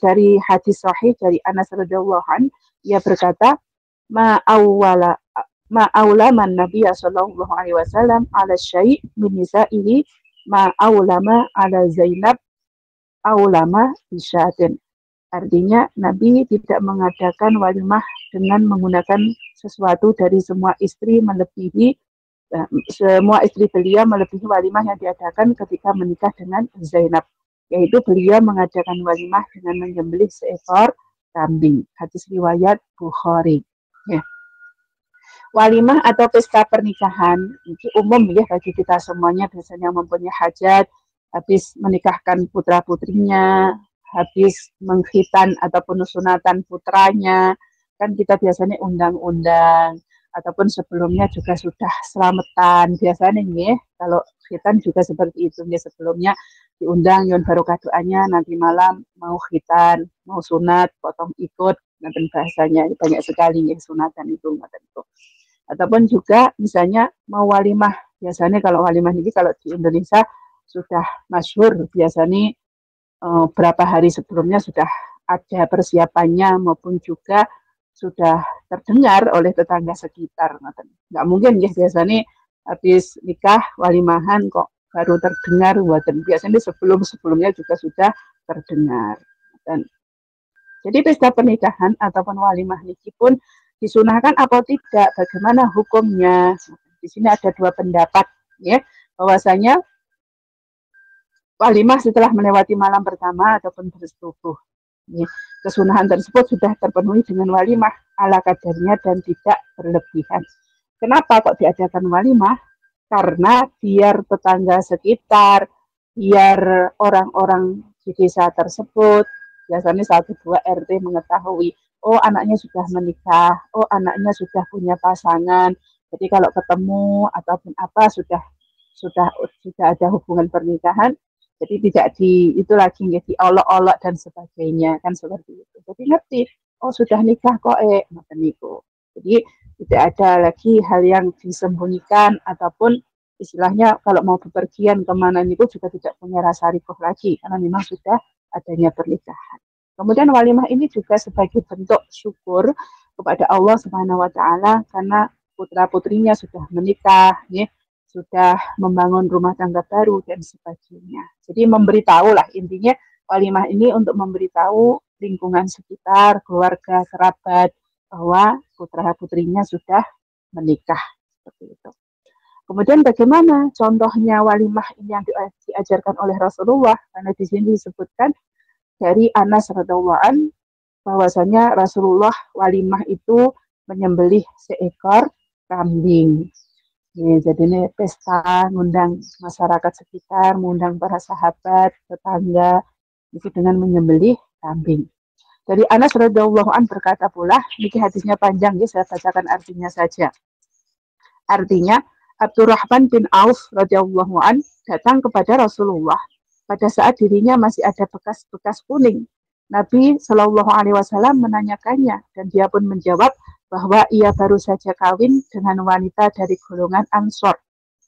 dari hadis sahih dari Anas radhiyallahu anhu, ia berkata, ma'aulaman Nabi sallallahu alaihi wasallam ala syai' min nisa'ihi ma'aulama ala Zainab aulama bisyatin. Artinya Nabi tidak mengadakan walimah dengan menggunakan sesuatu dari semua istri beliau melebihi walimah yang diadakan ketika menikah dengan Zainab, yaitu beliau mengadakan walimah dengan menyembelih seekor kambing. Hadis riwayat Bukhari. Ya. Walimah atau pesta pernikahan ini umum ya bagi kita semuanya, biasanya mempunyai hajat, habis menikahkan putra-putrinya, habis mengkhitan ataupun sunatan putranya, kan kita biasanya undang-undang, ataupun sebelumnya juga sudah selamatan biasanya nih, kalau khitan juga seperti itu ya, sebelumnya diundang yon barokah doanya, nanti malam mau khitan, mau sunat, potong ikut, nanti bahasanya banyak sekali ya sunatan itu. Ataupun juga misalnya mau walimah, biasanya kalau walimah ini kalau di Indonesia sudah masyhur, biasanya berapa hari sebelumnya sudah ada persiapannya maupun juga sudah terdengar oleh tetangga sekitar. Nggak mungkin ya biasanya habis nikah walimahan kok baru terdengar, dan biasanya sebelumnya juga sudah terdengar. Dan jadi pesta pernikahan ataupun walimah niki pun disunahkan atau tidak, bagaimana hukumnya? Di sini ada dua pendapat ya, bahwasanya walimah setelah melewati malam pertama ataupun bersetubuh. Kesunahan tersebut sudah terpenuhi dengan walimah ala kadarnya dan tidak berlebihan. Kenapa kok diadakan walimah? Karena biar tetangga sekitar, biar orang-orang di desa tersebut, biasanya 1-2 RT mengetahui, oh anaknya sudah menikah, oh anaknya sudah punya pasangan. Jadi kalau ketemu ataupun apa sudah ada hubungan pernikahan, jadi tidak itu lagi diolok-olok dan sebagainya, kan seperti itu. Jadi ngerti, oh sudah nikah kok ngoten niku. Jadi tidak ada lagi hal yang disembunyikan, ataupun istilahnya kalau mau bepergian kemana niku juga tidak punya rasa rikuh lagi, karena memang sudah adanya pernikahan. Kemudian walimah ini juga sebagai bentuk syukur kepada Allah Subhanahu wa taala karena putra-putrinya sudah menikah, ya, sudah membangun rumah tangga baru dan sebagainya. Jadi memberitahu lah, intinya walimah ini untuk memberitahu lingkungan sekitar, keluarga, kerabat bahwa putra-putrinya sudah menikah, seperti itu. Kemudian bagaimana contohnya walimah ini yang diajarkan oleh Rasulullah? Karena di sini disebutkan dari Anas radhiyallahu anhu bahwasanya Rasulullah walimah itu menyembelih seekor kambing. Ya, jadi ini pesta, ngundang masyarakat sekitar, mengundang para sahabat, tetangga, itu dengan menyembelih kambing. Dari Anas radhiyallahu anhu berkata pula, ini hadisnya panjang ya, saya bacakan artinya saja. Artinya, Abdurrahman bin Auf radhiyallahu an datang kepada Rasulullah pada saat dirinya masih ada bekas-bekas kuning. Nabi Shallallahu Alaihi Wasallam menanyakannya dan dia pun menjawab bahwa ia baru saja kawin dengan wanita dari golongan Ansor.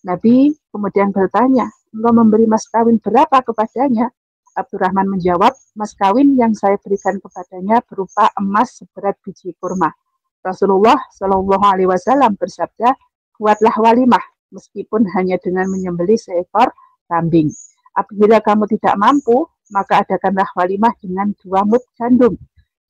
Nabi kemudian bertanya, engkau memberi mas kawin berapa kepadanya? Abdurrahman menjawab, mas kawin yang saya berikan kepadanya berupa emas seberat biji kurma. Rasulullah Shallallahu Alaihi Wasallam bersabda, buatlah walimah meskipun hanya dengan menyembelih seekor kambing. Apabila kamu tidak mampu, maka adakanlah walimah dengan 2 mud gandum.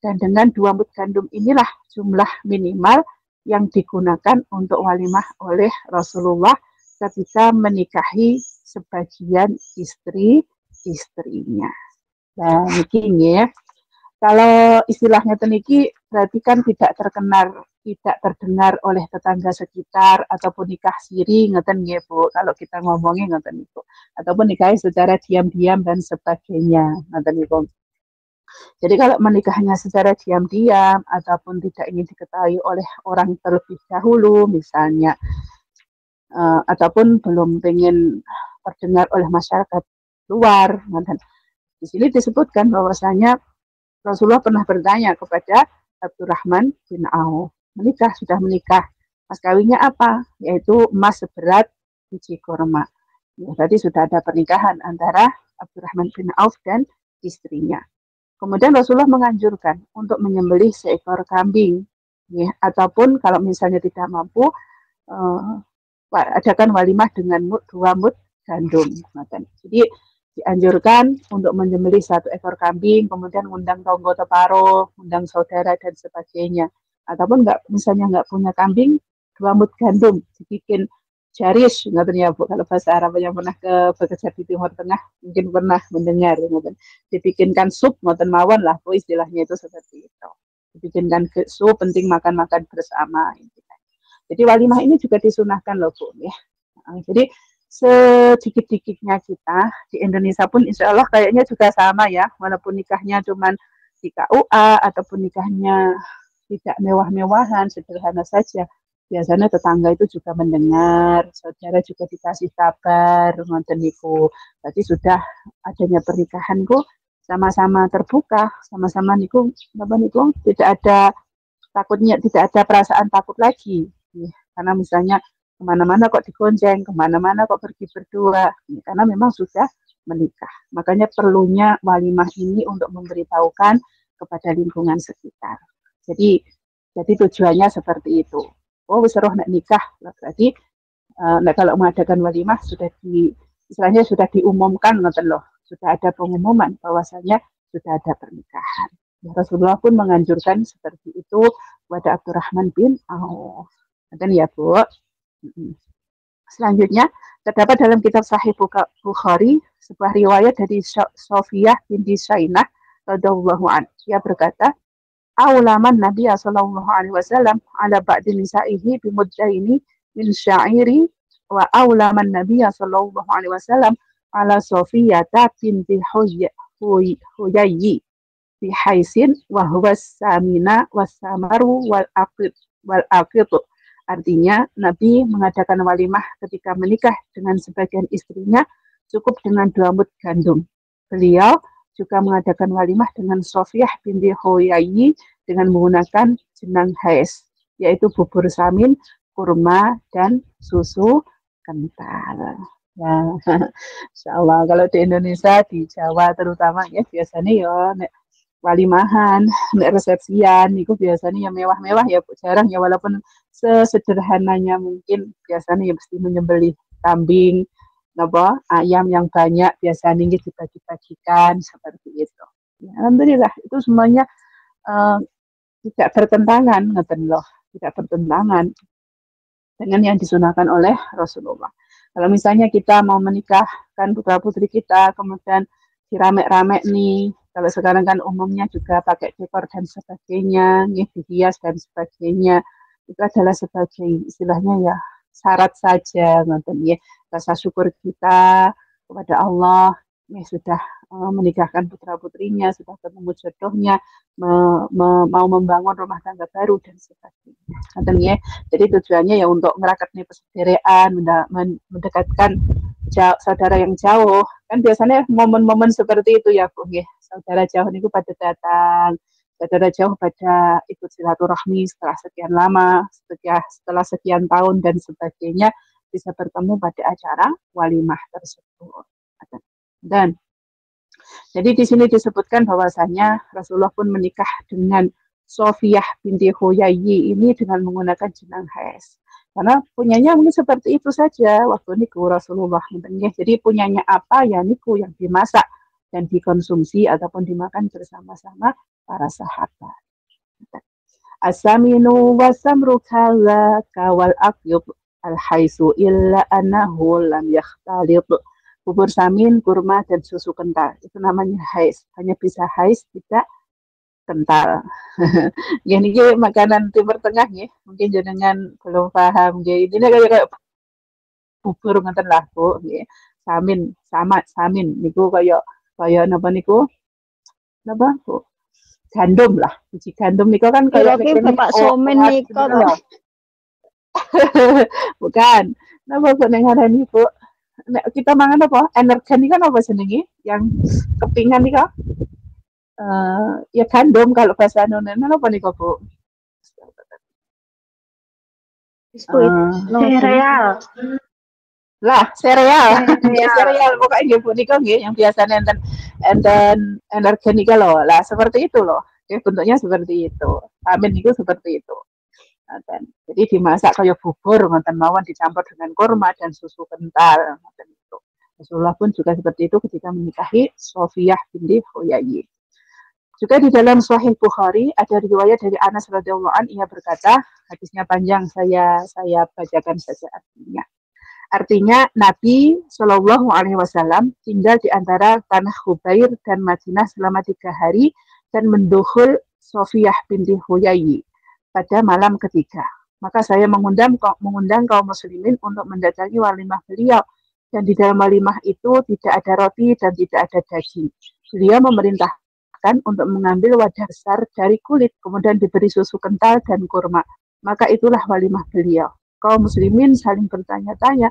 Dan dengan 2 mud gandum inilah jumlah minimal yang digunakan untuk walimah oleh Rasulullah ketika menikahi sebagian istri-istrinya. Nah, ini ya. Kalau istilahnya teniki berarti kan tidak terdengar oleh tetangga sekitar ataupun nikah siri ngeten nggih Bu. Kalau kita ngomongin ngeten itu ataupun nikah secara diam-diam dan sebagainya ngeten niku. Jadi kalau menikahnya secara diam-diam ataupun tidak ingin diketahui oleh orang terlebih dahulu misalnya ataupun belum ingin terdengar oleh masyarakat luar ngeten. Di sini disebutkan bahwasanya Rasulullah pernah bertanya kepada Abdurrahman bin Auf, sudah menikah, mas kawinnya apa? Yaitu emas seberat biji kurma. Ya, berarti sudah ada pernikahan antara Abdurrahman bin Auf dan istrinya. Kemudian Rasulullah menganjurkan untuk menyembelih seekor kambing, ya, ataupun kalau misalnya tidak mampu, adakan walimah dengan 2 mud gandum. Jadi dianjurkan untuk menyembelih 1 ekor kambing, kemudian undang tonggo teparo, undang saudara dan sebagainya. Ataupun misalnya nggak punya kambing, 2 mud gandum, dibikin jaris, nggak ya Bu, kalau bahasa Arab yang pernah bekerja di Timur Tengah mungkin pernah mendengar, dibikinkan sup, ngoten mawon lah, Bu, istilahnya itu seperti itu. Dibikinkan sup, penting makan-makan bersama. Jadi walimah ini juga disunahkan loh Bu, ya. Jadi sedikit-dikitnya kita di Indonesia pun insya Allah kayaknya juga sama ya, walaupun nikahnya cuman di KUA ataupun nikahnya tidak mewah-mewahan, sederhana saja, biasanya tetangga itu juga mendengar, saudara juga dikasih kabar, ngonten niku, berarti sudah adanya pernikahan kok sama-sama terbuka, sama-sama niku, tidak ada takutnya, tidak ada perasaan takut lagi, karena misalnya kemana-mana kok digonceng, kemana-mana kok pergi berdua, karena memang sudah menikah. Makanya perlunya walimah ini untuk memberitahukan kepada lingkungan sekitar. Jadi tujuannya seperti itu. Oh, wis roh nek nikah, berarti kalau mengadakan walimah istilahnya sudah diumumkan, ngoten loh, sudah ada pengumuman bahwasanya sudah ada pernikahan. Rasulullah pun menganjurkan seperti itu kepada Abdurrahman bin Auf. Ngoten ya Bu. Selanjutnya terdapat dalam kitab Sahih Bukhari sebuah riwayat dari Sofiyah binti Syainah radhiyallahu anha. Dia berkata, "Aulaman Nabi sallallahu alaihi wasallam ala ba'di nisa'ihi bimuddaini min sya'iri wa aulaman Nabi sallallahu alaihi wasallam ala Sofiyah binti Huyayyi bi haisin wa huwa samina was-samaru wal aqid." Artinya, Nabi mengadakan walimah ketika menikah dengan sebagian istrinya cukup dengan 2 mud gandum. Beliau juga mengadakan walimah dengan Sofiyah binti Huyayyi dengan menggunakan jenang hais, yaitu bubur samin, kurma, dan susu kental. Nah, insyaallah kalau di Indonesia, di Jawa terutama ya biasanya ya walimahan, resepsian, itu biasanya yang mewah-mewah ya Bu, jarang ya, walaupun sesederhananya mungkin biasanya ya mesti menyembelih kambing, ayam yang banyak biasanya dibagi-bagikan seperti itu. Ya, alhamdulillah itu semuanya tidak bertentangan, tidak bertentangan dengan yang disunahkan oleh Rasulullah. Kalau misalnya kita mau menikahkan putra-putri kita, kemudian dirame-rame nih, kalau sekarang kan umumnya juga pakai dekor dan sebagainya, dihias dan sebagainya, itu adalah sebagai istilahnya ya syarat saja, ya, rasa syukur kita kepada Allah sudah menikahkan putra-putrinya, sudah ketemu jodohnya, mau membangun rumah tangga baru dan sebagainya. Katanya, jadi tujuannya ya untuk ngerakatnya persaudaraan, mendekatkan saudara yang jauh. Kan biasanya momen-momen seperti itu ya, Bu. Ya. Saudara jauh itu pada datang, saudara jauh pada ikut silaturahmi setelah sekian lama, setelah sekian tahun dan sebagainya, bisa bertemu pada acara walimah tersebut. Dan jadi di sini disebutkan bahwasanya Rasulullah pun menikah dengan Sofiyah binti Huyayyi ini dengan menggunakan jenang haes. Karena punyanya mungkin seperti itu saja waktu niku Rasulullah. Jadi punyanya apa ya niku yang dimasak dan dikonsumsi ataupun dimakan bersama-sama para sahabat. Asaminu wasamru kala kawal akyub al-haisu illa anahu lam yakhtalib. Bubur samin, kurma, dan susu kental. Itu namanya hais. Hanya bisa hais, tidak kental. Ini makanan Timur Tengah ya. Mungkin jenengan belum paham. Ini kayak bubur ngeten lah, Bu. Samin, samin. Niku kayak napa niku? Napa, Bu? Gandum lah. Biji gandum niku kan kayak Bapak somen niku loh. Bukan. Napa kok ngarani, Bu? Kita mangan apa? Energen kan apa jenenge? Yang kepingan nih kok? Ya gandum kalau bahasa Indonesia apa nih kok, Bu? Sereal. Lah, sereal. Sereal pokoknya Bu nika nggih yang biasa enten energen nika loh. Lah seperti itu loh. Ya, bentuknya seperti itu. Samin itu seperti itu. Jadi dimasak kayak bubur ngoten mawon dicampur dengan kurma dan susu kental ngoten itu. Rasulullah pun juga seperti itu ketika menikahi Sofiyah binti Huyayyi. Juga di dalam Sahih Bukhari ada riwayat dari Anas radhiyallahu anhu, ia berkata, hadisnya panjang, saya bacakan saja artinya. Artinya Nabi Shallallahu Alaihi Wasallam tinggal di antara tanah Khubair dan Madinah selama 3 hari dan mendukhul Sofiyah binti Huyayyi pada malam ketiga. Maka saya mengundang kaum muslimin untuk mendatangi walimah beliau. Dan di dalam walimah itu tidak ada roti dan tidak ada daging. Beliau memerintahkan untuk mengambil wadah besar dari kulit, kemudian diberi susu kental dan kurma. Maka itulah walimah beliau. Kaum muslimin saling bertanya-tanya,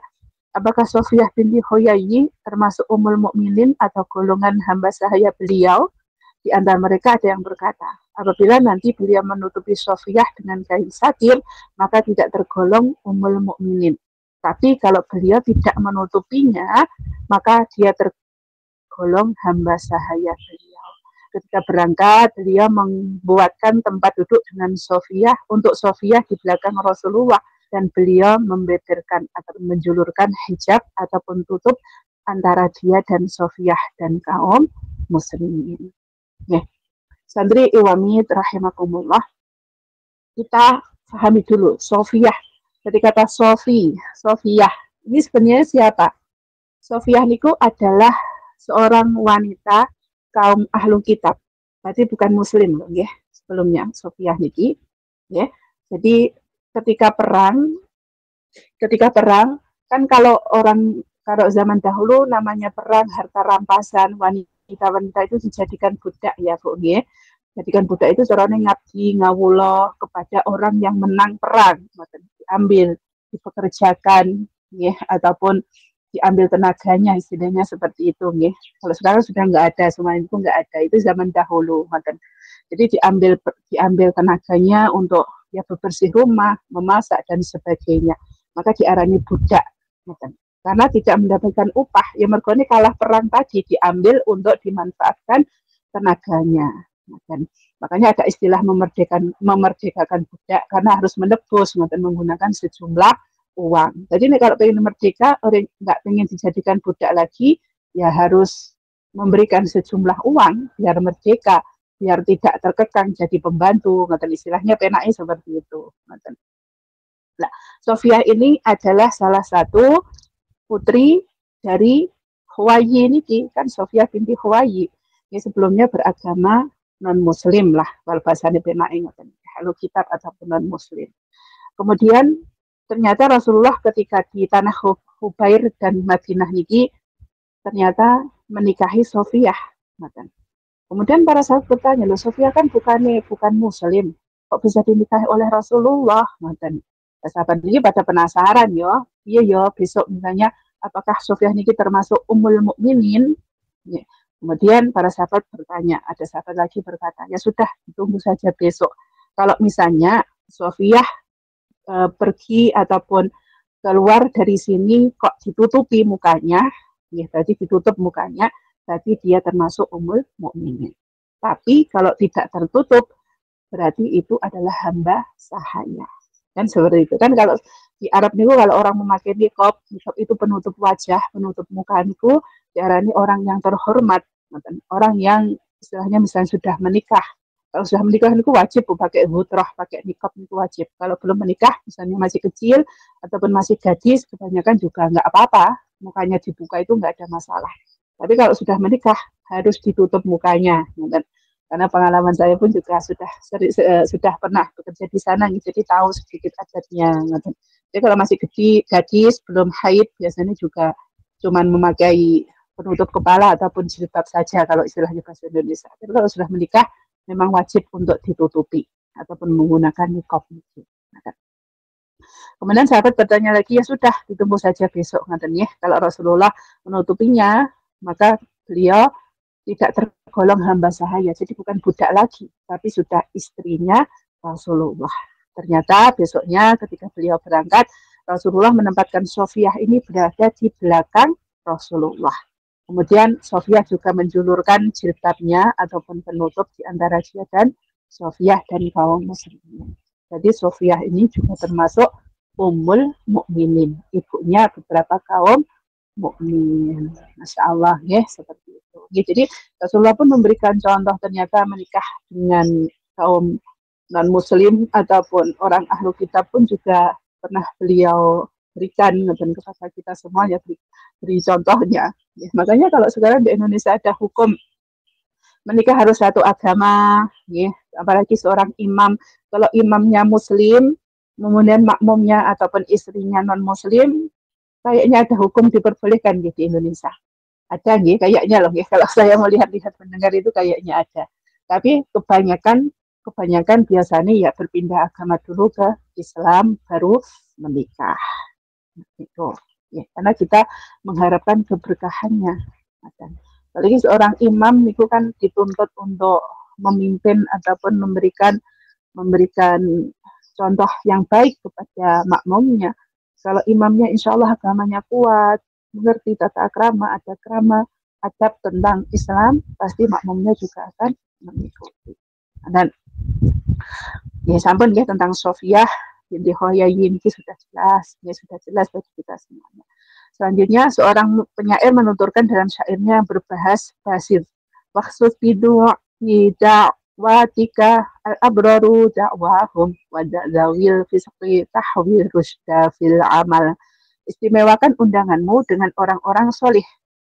apakah Sofiyah binti Huyayyi termasuk Ummul Mukminin atau golongan hamba sahaya beliau? Di antara mereka ada yang berkata, apabila nanti beliau menutupi Sofiyah dengan kain satir, maka tidak tergolong Ummul Mukminin. Tapi kalau beliau tidak menutupinya, maka dia tergolong hamba sahaya beliau. Ketika berangkat, beliau membuatkan tempat duduk dengan Sofiyah untuk Sofiyah di belakang Rasulullah, dan beliau membeberkan atau menjulurkan hijab ataupun tutup antara dia dan Sofiyah dan kaum muslimin. Ya, santri iwami rahimakumullah, kita pahami dulu Sofiyah. Jadi kata Sofiyah ini sebenarnya siapa? Sofiyah niku adalah seorang wanita kaum ahlu kitab. Berarti bukan muslim loh, ya. Sebelumnya Sofiyah niki, ya. Jadi ketika perang kan kalau zaman dahulu namanya perang harta rampasan, wanita itu dijadikan budak ya Bu nggih. Jadikan budak itu carane ngabdi ngawula kepada orang yang menang perang, diambil, dipekerjakan nggih ataupun diambil tenaganya, istilahnya seperti itu nggih. Kalau sekarang sudah nggak ada, semua itu nggak ada, itu zaman dahulu ngoten. Jadi diambil tenaganya untuk ya bebersih rumah, memasak dan sebagainya. Maka diarani budak ngoten. Karena tidak mendapatkan upah, ya mergone kalah perang tadi diambil untuk dimanfaatkan tenaganya. Dan makanya ada istilah memerdekakan budak karena harus menebus menggunakan sejumlah uang. Jadi kalau pengen merdeka, orang nggak pengen dijadikan budak lagi, ya harus memberikan sejumlah uang biar merdeka, biar tidak terkekang jadi pembantu. Istilahnya penaknya seperti itu. Nah, Sofiyah ini adalah salah satu putri dari Huyayyi ini kan, Sofiyah binti Huyayyi. Ini sebelumnya beragama non-muslim lah, kalau bahasanya penake ngoten, ahlu kitab ataupun non-muslim. Kemudian ternyata Rasulullah ketika di tanah Khubair dan Madinah niki ternyata menikahi Sofiyah. Kemudian para sahabat bertanya, loh Sofiyah kan bukan muslim, kok bisa dinikahi oleh Rasulullah? Sahabat ini pada penasaran yo, iya yo besok misalnya apakah Sofiyah ini termasuk Ummul Mukminin? Ya. Kemudian para sahabat bertanya, ada sahabat lagi berkata, ya sudah, tunggu saja besok. Kalau misalnya Sofiyah pergi ataupun keluar dari sini kok ditutupi mukanya, ya tadi ditutup mukanya, berarti dia termasuk Ummul Mukminin. Tapi kalau tidak tertutup, berarti itu adalah hamba sahaya. Kan seperti itu kan kalau di Arab niku kalau orang memakai niqab itu penutup wajah, penutup muka niku diarani orang yang terhormat, orang yang istilahnya misalnya sudah menikah. Kalau sudah menikah niku wajib pakai hutrah, pakai niqab niku wajib. Kalau belum menikah, misalnya masih kecil ataupun masih gadis, kebanyakan juga nggak apa-apa, mukanya dibuka itu nggak ada masalah. Tapi kalau sudah menikah harus ditutup mukanya, karena pengalaman saya pun juga sudah pernah bekerja di sana, jadi tahu sedikit adatnya. Jadi kalau masih gadis belum haid biasanya juga cuman memakai penutup kepala ataupun jilbab saja kalau istilahnya bahasa Indonesia. Tapi kalau sudah menikah memang wajib untuk ditutupi ataupun menggunakan niqab. Kemudian sahabat bertanya lagi, ya sudah ditunggu saja besok ya. Kalau Rasulullah menutupinya, maka beliau tidak tergolong hamba sahaya, jadi bukan budak lagi, tapi sudah istrinya Rasulullah. Ternyata besoknya ketika beliau berangkat, Rasulullah menempatkan Sofiyah ini berada di belakang Rasulullah. Kemudian Sofiyah juga menjulurkan jilbabnya ataupun penutup di antara dia dan Sofiyah dan kaum muslimin. Jadi Sofiyah ini juga termasuk Ummul Mukminin, ibunya beberapa kaum mukmin. Masya Allah ya, seperti itu. Ya, jadi Rasulullah pun memberikan contoh ternyata menikah dengan kaum non muslim ataupun orang ahlu kitab pun juga pernah beliau berikan dan kepada kita semua ya beri contohnya. Ya, makanya kalau sekarang di Indonesia ada hukum menikah harus satu agama, ya, apalagi seorang imam. Kalau imamnya muslim, kemudian makmumnya ataupun istrinya non muslim, kayaknya ada hukum diperbolehkan di Indonesia. Ada nih, kayaknya loh ya. Kalau saya melihat-lihat mendengar itu kayaknya ada. Tapi kebanyakan biasanya ya berpindah agama dulu ke Islam baru menikah. Itu. Ya, karena kita mengharapkan keberkahannya. Apalagi seorang imam itu kan dituntut untuk memimpin ataupun memberikan contoh yang baik kepada makmumnya. Kalau imamnya insya Allah agamanya kuat, mengerti tata krama, adab tentang Islam, pasti makmumnya juga akan mengikuti. Dan ya sampun ya tentang Sofiyah binti Huyai ini sudah jelas bagi kita semuanya. Selanjutnya seorang penyair menuturkan dalam syairnya berbahas basir. Maksud watika al-abraru da'wahum wa da'zawil fisqi tahwil rusda fil amal. Istimewakan undanganmu dengan orang-orang solih,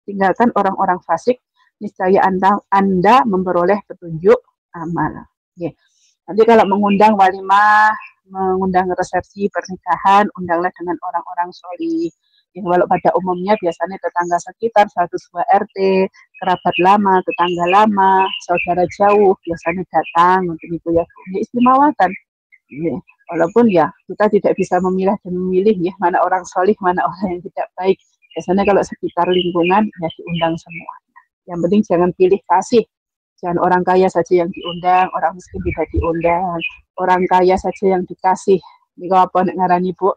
tinggalkan orang-orang fasik, niscaya anda memperoleh petunjuk amal. Yeah. Nanti kalau mengundang walimah, mengundang resepsi pernikahan, undanglah dengan orang-orang solih. Yang walau pada umumnya biasanya tetangga sekitar 1-2 RT, kerabat lama, tetangga lama, saudara jauh biasanya datang untuk itu ya. Istimewakan. Ya. Walaupun ya kita tidak bisa memilah dan memilih ya mana orang solih, mana orang yang tidak baik. Biasanya kalau sekitar lingkungan ya diundang semuanya. Yang penting jangan pilih kasih. Jangan orang kaya saja yang diundang, orang miskin tidak diundang. Orang kaya saja yang dikasih. Ini apa ngarani Bu?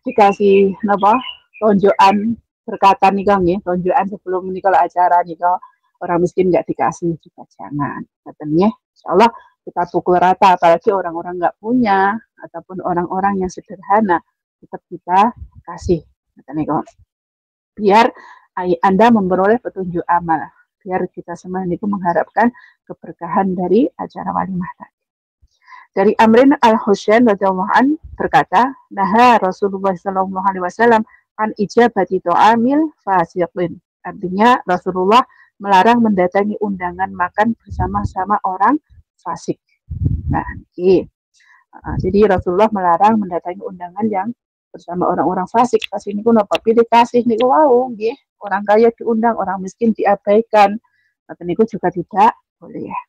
Dikasih apa tonjokan berkatan nih Kang ya, tonjokan sebelum ini kalau acara nih kalau orang miskin nggak dikasih juga jangan katanya. Insyaallah kita pukul rata, apalagi orang-orang nggak punya ataupun orang-orang yang sederhana tetap kita kasih katanya Kang. Biar Anda memperoleh petunjuk amal, biar kita semua itu mengharapkan keberkahan dari acara walimah tadi. Dari Amrin al-Husain radhiyallahu an berkata, "Naha Rasulullah sallallahu alaihi wasallam an ijabati ta'amil fasiqin." Artinya Rasulullah melarang mendatangi undangan makan bersama-sama orang fasik. Nah, jadi Rasulullah melarang mendatangi undangan yang bersama orang-orang fasik. Fasik niku napa pilih kasih niku wau nggih. Orang kaya diundang, orang miskin diabaikan. Maka niku juga tidak boleh ya.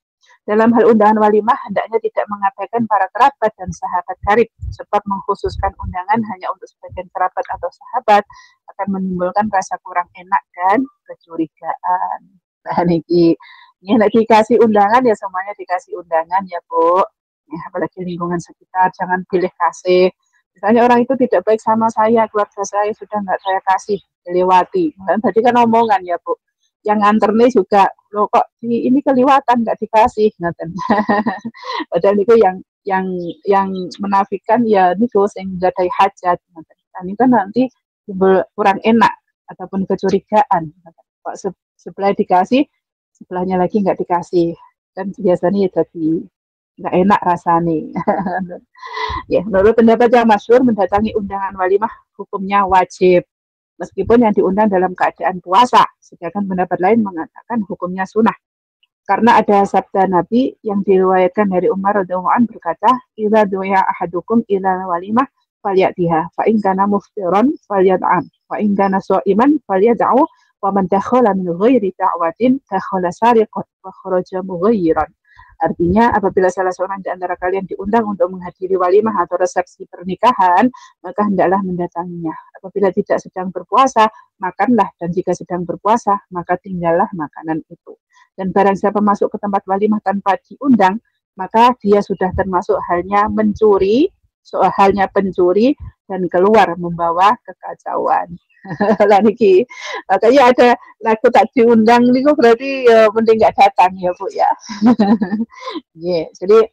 Dalam hal undangan walimah, hendaknya tidak mengabaikan para kerabat dan sahabat karib, sebab mengkhususkan undangan hanya untuk sebagian kerabat atau sahabat akan menimbulkan rasa kurang enak dan kecurigaan. Nah, niki, ini nek dikasih undangan ya semuanya dikasih undangan ya Bu. Ya, apalagi lingkungan sekitar, jangan pilih kasih. Misalnya orang itu tidak baik sama saya, keluarga saya sudah nggak saya kasih, dilewati. Nah, tadi kan omongan ya Bu. Yang nganter nih juga, lo kok ini keliwatan nggak dikasih, ngaten. Padahal itu yang menafikan ya niku sing gadai hajat. Nah, ini kan nanti timbul kurang enak ataupun kecurigaan. Kok sebelah dikasih, sebelahnya lagi nggak dikasih. Kan biasanya ya jadi nggak enak rasanya. Ya, menurut pendapat yang masyhur, mendatangi undangan walimah hukumnya wajib. Meskipun yang diundang dalam keadaan puasa, sedangkan pendapat lain mengatakan hukumnya sunnah. Karena ada sabda Nabi yang diriwayatkan dari Umar radhiyallahu anhu berkata, "Idza du'a ahadukum ila walimah falyatiha, fa in kana muftiran falyat'am, wa in kana sha'iman falyad'u, wa man dakhala min ghairi da'watin dakhala sariqan wa kharaja mughayyiran." Artinya, apabila salah seorang di antara kalian diundang untuk menghadiri walimah atau resepsi pernikahan, maka hendaklah mendatanginya. Apabila tidak sedang berpuasa, makanlah, dan jika sedang berpuasa, maka tinggallah makanan itu. Dan barang siapa masuk ke tempat walimah tanpa diundang, maka dia sudah termasuk halnya pencuri dan keluar membawa kekacauan. Lah niki, makanya ada lagu tak diundang niku berarti ya mending nggak datang ya Bu ya. Yeah, jadi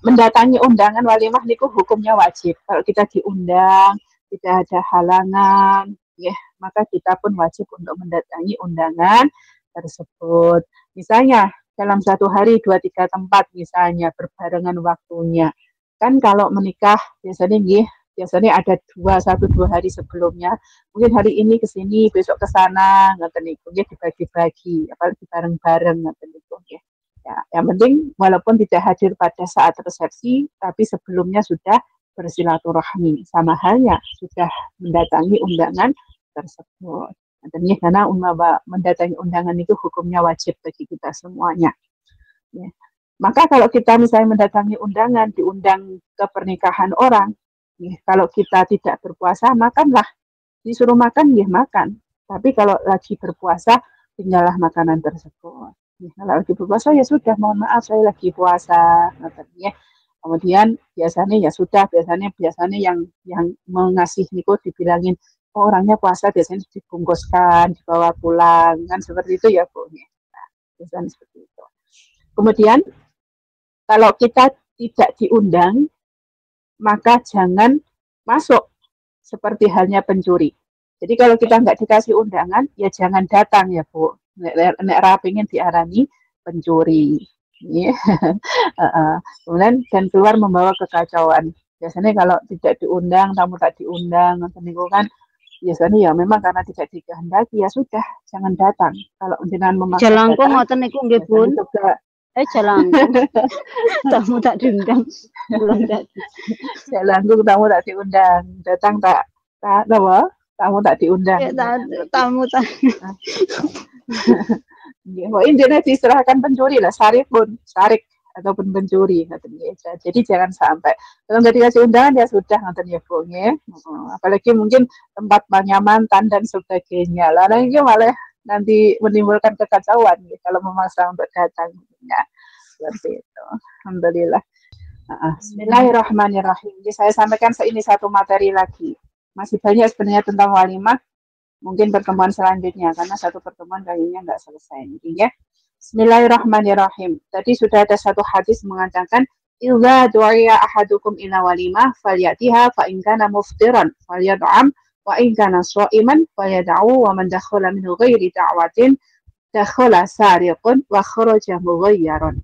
mendatangi undangan walimah niku hukumnya wajib. Kalau kita diundang, tidak ada halangan, ya, maka kita pun wajib untuk mendatangi undangan tersebut. Misalnya dalam satu hari 2-3 tempat misalnya berbarengan waktunya. Kan kalau menikah biasanya ada 1-2 hari sebelumnya. Mungkin hari ini ke sini, besok ke sana, ngoten niku nggih dibagi-bagi, apalagi bareng-bareng ngoten niku nggih. Ya, yang penting walaupun tidak hadir pada saat resepsi, tapi sebelumnya sudah bersilaturahmi, sama halnya sudah mendatangi undangan tersebut. Artinya karena mendatangi undangan itu hukumnya wajib bagi kita semuanya. Ya. Maka kalau kita misalnya mendatangi undangan, diundang ke pernikahan orang, ya, kalau kita tidak berpuasa, makanlah. Disuruh makan, ya makan. Tapi kalau lagi berpuasa, tinggallah makanan tersebut. Ya, kalau lagi berpuasa, ya sudah, mohon maaf, saya lagi puasa. Ya. Kemudian biasanya ya sudah, biasanya yang mengasih niku dibilangin, oh, orangnya puasa biasanya dibungkuskan, dibawa pulang, kan seperti itu ya Bu. Nah, biasanya seperti itu. Kemudian kalau kita tidak diundang, maka jangan masuk seperti halnya pencuri. Jadi kalau kita nggak dikasih undangan, ya jangan datang ya Bu. Nek ra pengen diarani pencuri. Yeah. Kemudian dan keluar membawa kekacauan. Biasanya kalau tidak diundang, tamu tak diundang, niku kan biasanya ya memang karena tidak dikehendaki, ya sudah jangan datang. Kalau jenengan memaksa Jalangkung ngoten niku nggih Bun. Jalangkung. Tamu tak diundang. Jalangkung tamu tak diundang. Datang tak apa? Tamu tak diundang. Tamu tak. Oh, intinya diserahkan pencuri lah, sarik ataupun pencuri. Jadi jangan sampai kalau nggak dikasih undangan ya sudah ngoten ya Bu ya. Apalagi mungkin tempat banyak mantan dan sebagainya. Lah ini malah nanti menimbulkan kekacauan ya, kalau memaksa untuk datang ya. Seperti itu. Alhamdulillah. Bismillahirrahmanirrahim. Jadi saya sampaikan ini satu materi lagi. Masih banyak sebenarnya tentang walimah. Mungkin pertemuan selanjutnya karena satu pertemuan kayaknya nggak selesai. Ya. Bismillahirrahmanirrahim. Tadi sudah ada satu hadis mengatakan idza du'iya ahadukum ila walimah falyatiha fa in kana muftiran falyat'am wa in kana sha'iman falyad'u wa man dakhala min ghairi da'watin dakhala sariqun wa kharaja mughayyaran.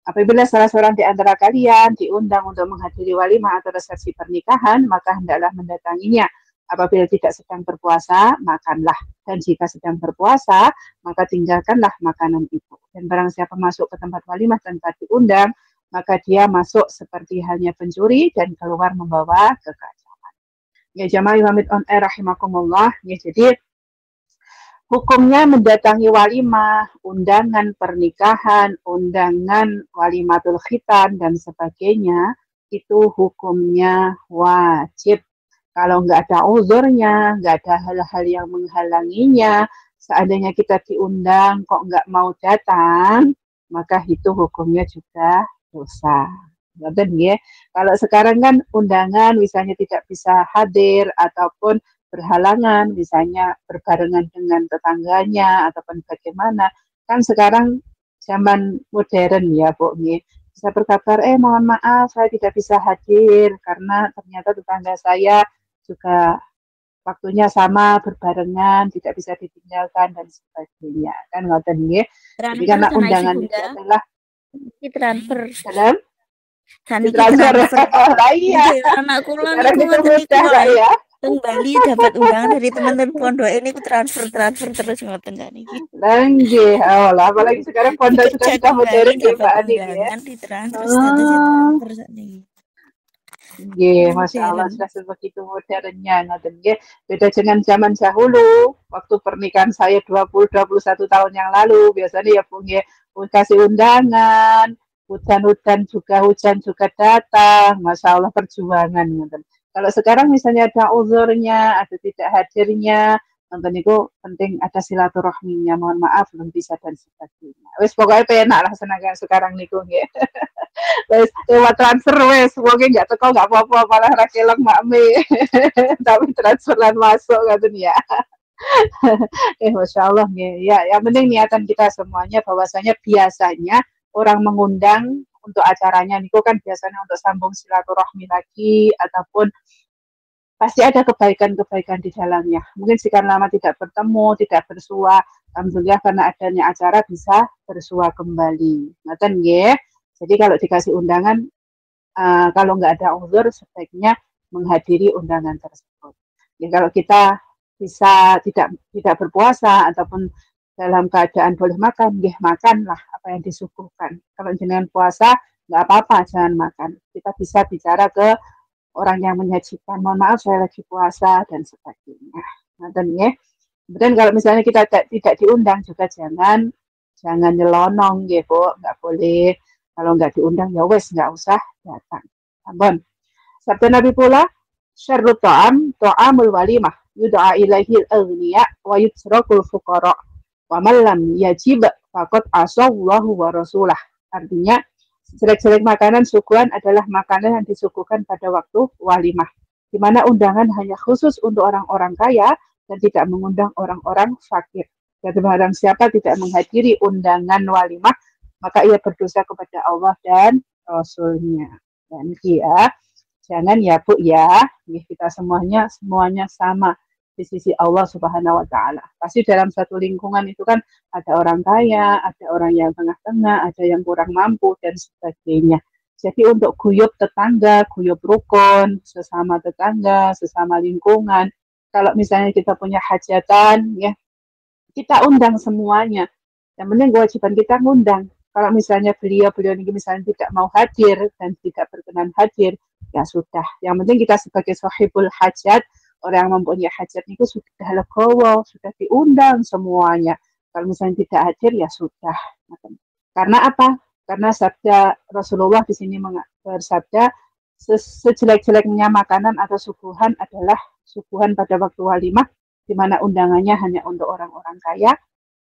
Apabila salah seorang di antara kalian diundang untuk menghadiri walimah atau resepsi pernikahan, maka hendaklah mendatanginya. Apabila tidak sedang berpuasa, makanlah. Dan jika sedang berpuasa, maka tinggalkanlah makanan itu. Dan barang siapa masuk ke tempat walimah tanpa diundang, maka dia masuk seperti halnya pencuri dan keluar membawa kekacauan. Ya jamaah Iwamid on air rahimakumullah. Ya jadi hukumnya mendatangi walimah, undangan pernikahan, undangan walimatul khitan dan sebagainya itu hukumnya wajib. Kalau nggak ada uzurnya, nggak ada hal-hal yang menghalanginya, seandainya kita diundang kok nggak mau datang, maka itu hukumnya juga dosa. Betul ya. Kalau sekarang kan undangan misalnya tidak bisa hadir ataupun berhalangan, misalnya berbarengan dengan tetangganya ataupun bagaimana, kan sekarang zaman modern ya Bu, bisa berkabar, mohon maaf saya tidak bisa hadir karena ternyata tetangga saya juga waktunya sama berbarengan, tidak bisa ditinggalkan dan sebagainya. Kan ngoten nggih. Jadi karena undangan itu adalah transfer dalam saniki transfer. transfer. Iya. Anak kula Sekarang niku itu ngoten niku mudah lah ya. teng Bali dapat undangan dari teman-teman pondok ini transfer terus ngoten saniki. Nggih, lah apalagi sekarang pondok sudah modern ya Mbak Ani ya. Ditransfer transfer saniki. Nggih, Masya Allah sudah sebegitu modernnya ngoten nggih. Beda dengan zaman dahulu, waktu pernikahan saya 20-21 tahun yang lalu, biasanya ya Bu nggih, kasih undangan, hujan juga datang, Masya Allah perjuangan ngoten. Kalau sekarang misalnya ada uzurnya, ada tidak hadirnya, nonton itu penting ada silaturahminya, mohon maaf belum bisa dan sebagainya. Wis pokoknya penak lah senang sekarang niku nggih. Wes lewat transfer wes wonge nggak teko nggak apa-apa malah ra kelek makme tapi transferan masuk ngoten ya. Masya Allah ya yang penting niatan kita semuanya bahwasanya biasanya orang mengundang untuk acaranya niku kan biasanya untuk sambung silaturahmi lagi ataupun pasti ada kebaikan-kebaikan di dalamnya. Mungkin sekian lama tidak bertemu, tidak bersua, alhamdulillah karena adanya acara bisa bersua kembali. Ngoten nggih. Jadi kalau dikasih undangan, kalau nggak ada uzur, sebaiknya menghadiri undangan tersebut. Ya, kalau kita bisa tidak berpuasa ataupun dalam keadaan boleh makan, ya makanlah apa yang disuguhkan. Kalau dengan puasa, nggak apa-apa, jangan makan. Kita bisa bicara ke orang yang menyajikan, mohon maaf saya lagi puasa dan sebagainya. Dan ya, kemudian kalau misalnya kita tidak diundang juga jangan nyelonong, ya Bu, nggak boleh. Kalau nggak diundang ya wes nggak usah datang. Ampun. Sabda Nabi pula, syarrut ta'amul walimah yud'a ilaihi al-aghniya wa yutsrakul fuqara wa man lam yajib faqad asallahu wa rasulah. Artinya jelek-jelek makanan suguhan adalah makanan yang disuguhkan pada waktu walimah, di mana undangan hanya khusus untuk orang-orang kaya dan tidak mengundang orang-orang fakir. Jadi barang siapa tidak menghadiri undangan walimah, maka ia berdosa kepada Allah dan Rasulnya. Dan ya, jangan ya Bu ya, kita semuanya sama di sisi Allah Subhanahu Wa Taala. Pasti dalam satu lingkungan itu kan ada orang kaya, ada orang yang tengah-tengah, ada yang kurang mampu dan sebagainya. Jadi untuk guyub tetangga, guyub rukun, sesama tetangga, sesama lingkungan. Kalau misalnya kita punya hajatan, ya kita undang semuanya. Yang penting kewajiban kita ngundang. Kalau misalnya beliau ini misalnya tidak mau hadir dan tidak berkenan hadir, ya sudah. Yang penting kita sebagai sahibul hajat, orang yang mempunyai hajat itu sudah legowo, sudah diundang semuanya. Kalau misalnya tidak hadir, ya sudah. Karena apa? Karena sabda Rasulullah di sini bersabda, sejelek-jeleknya makanan atau suguhan adalah suguhan pada waktu walimah, di mana undangannya hanya untuk orang-orang kaya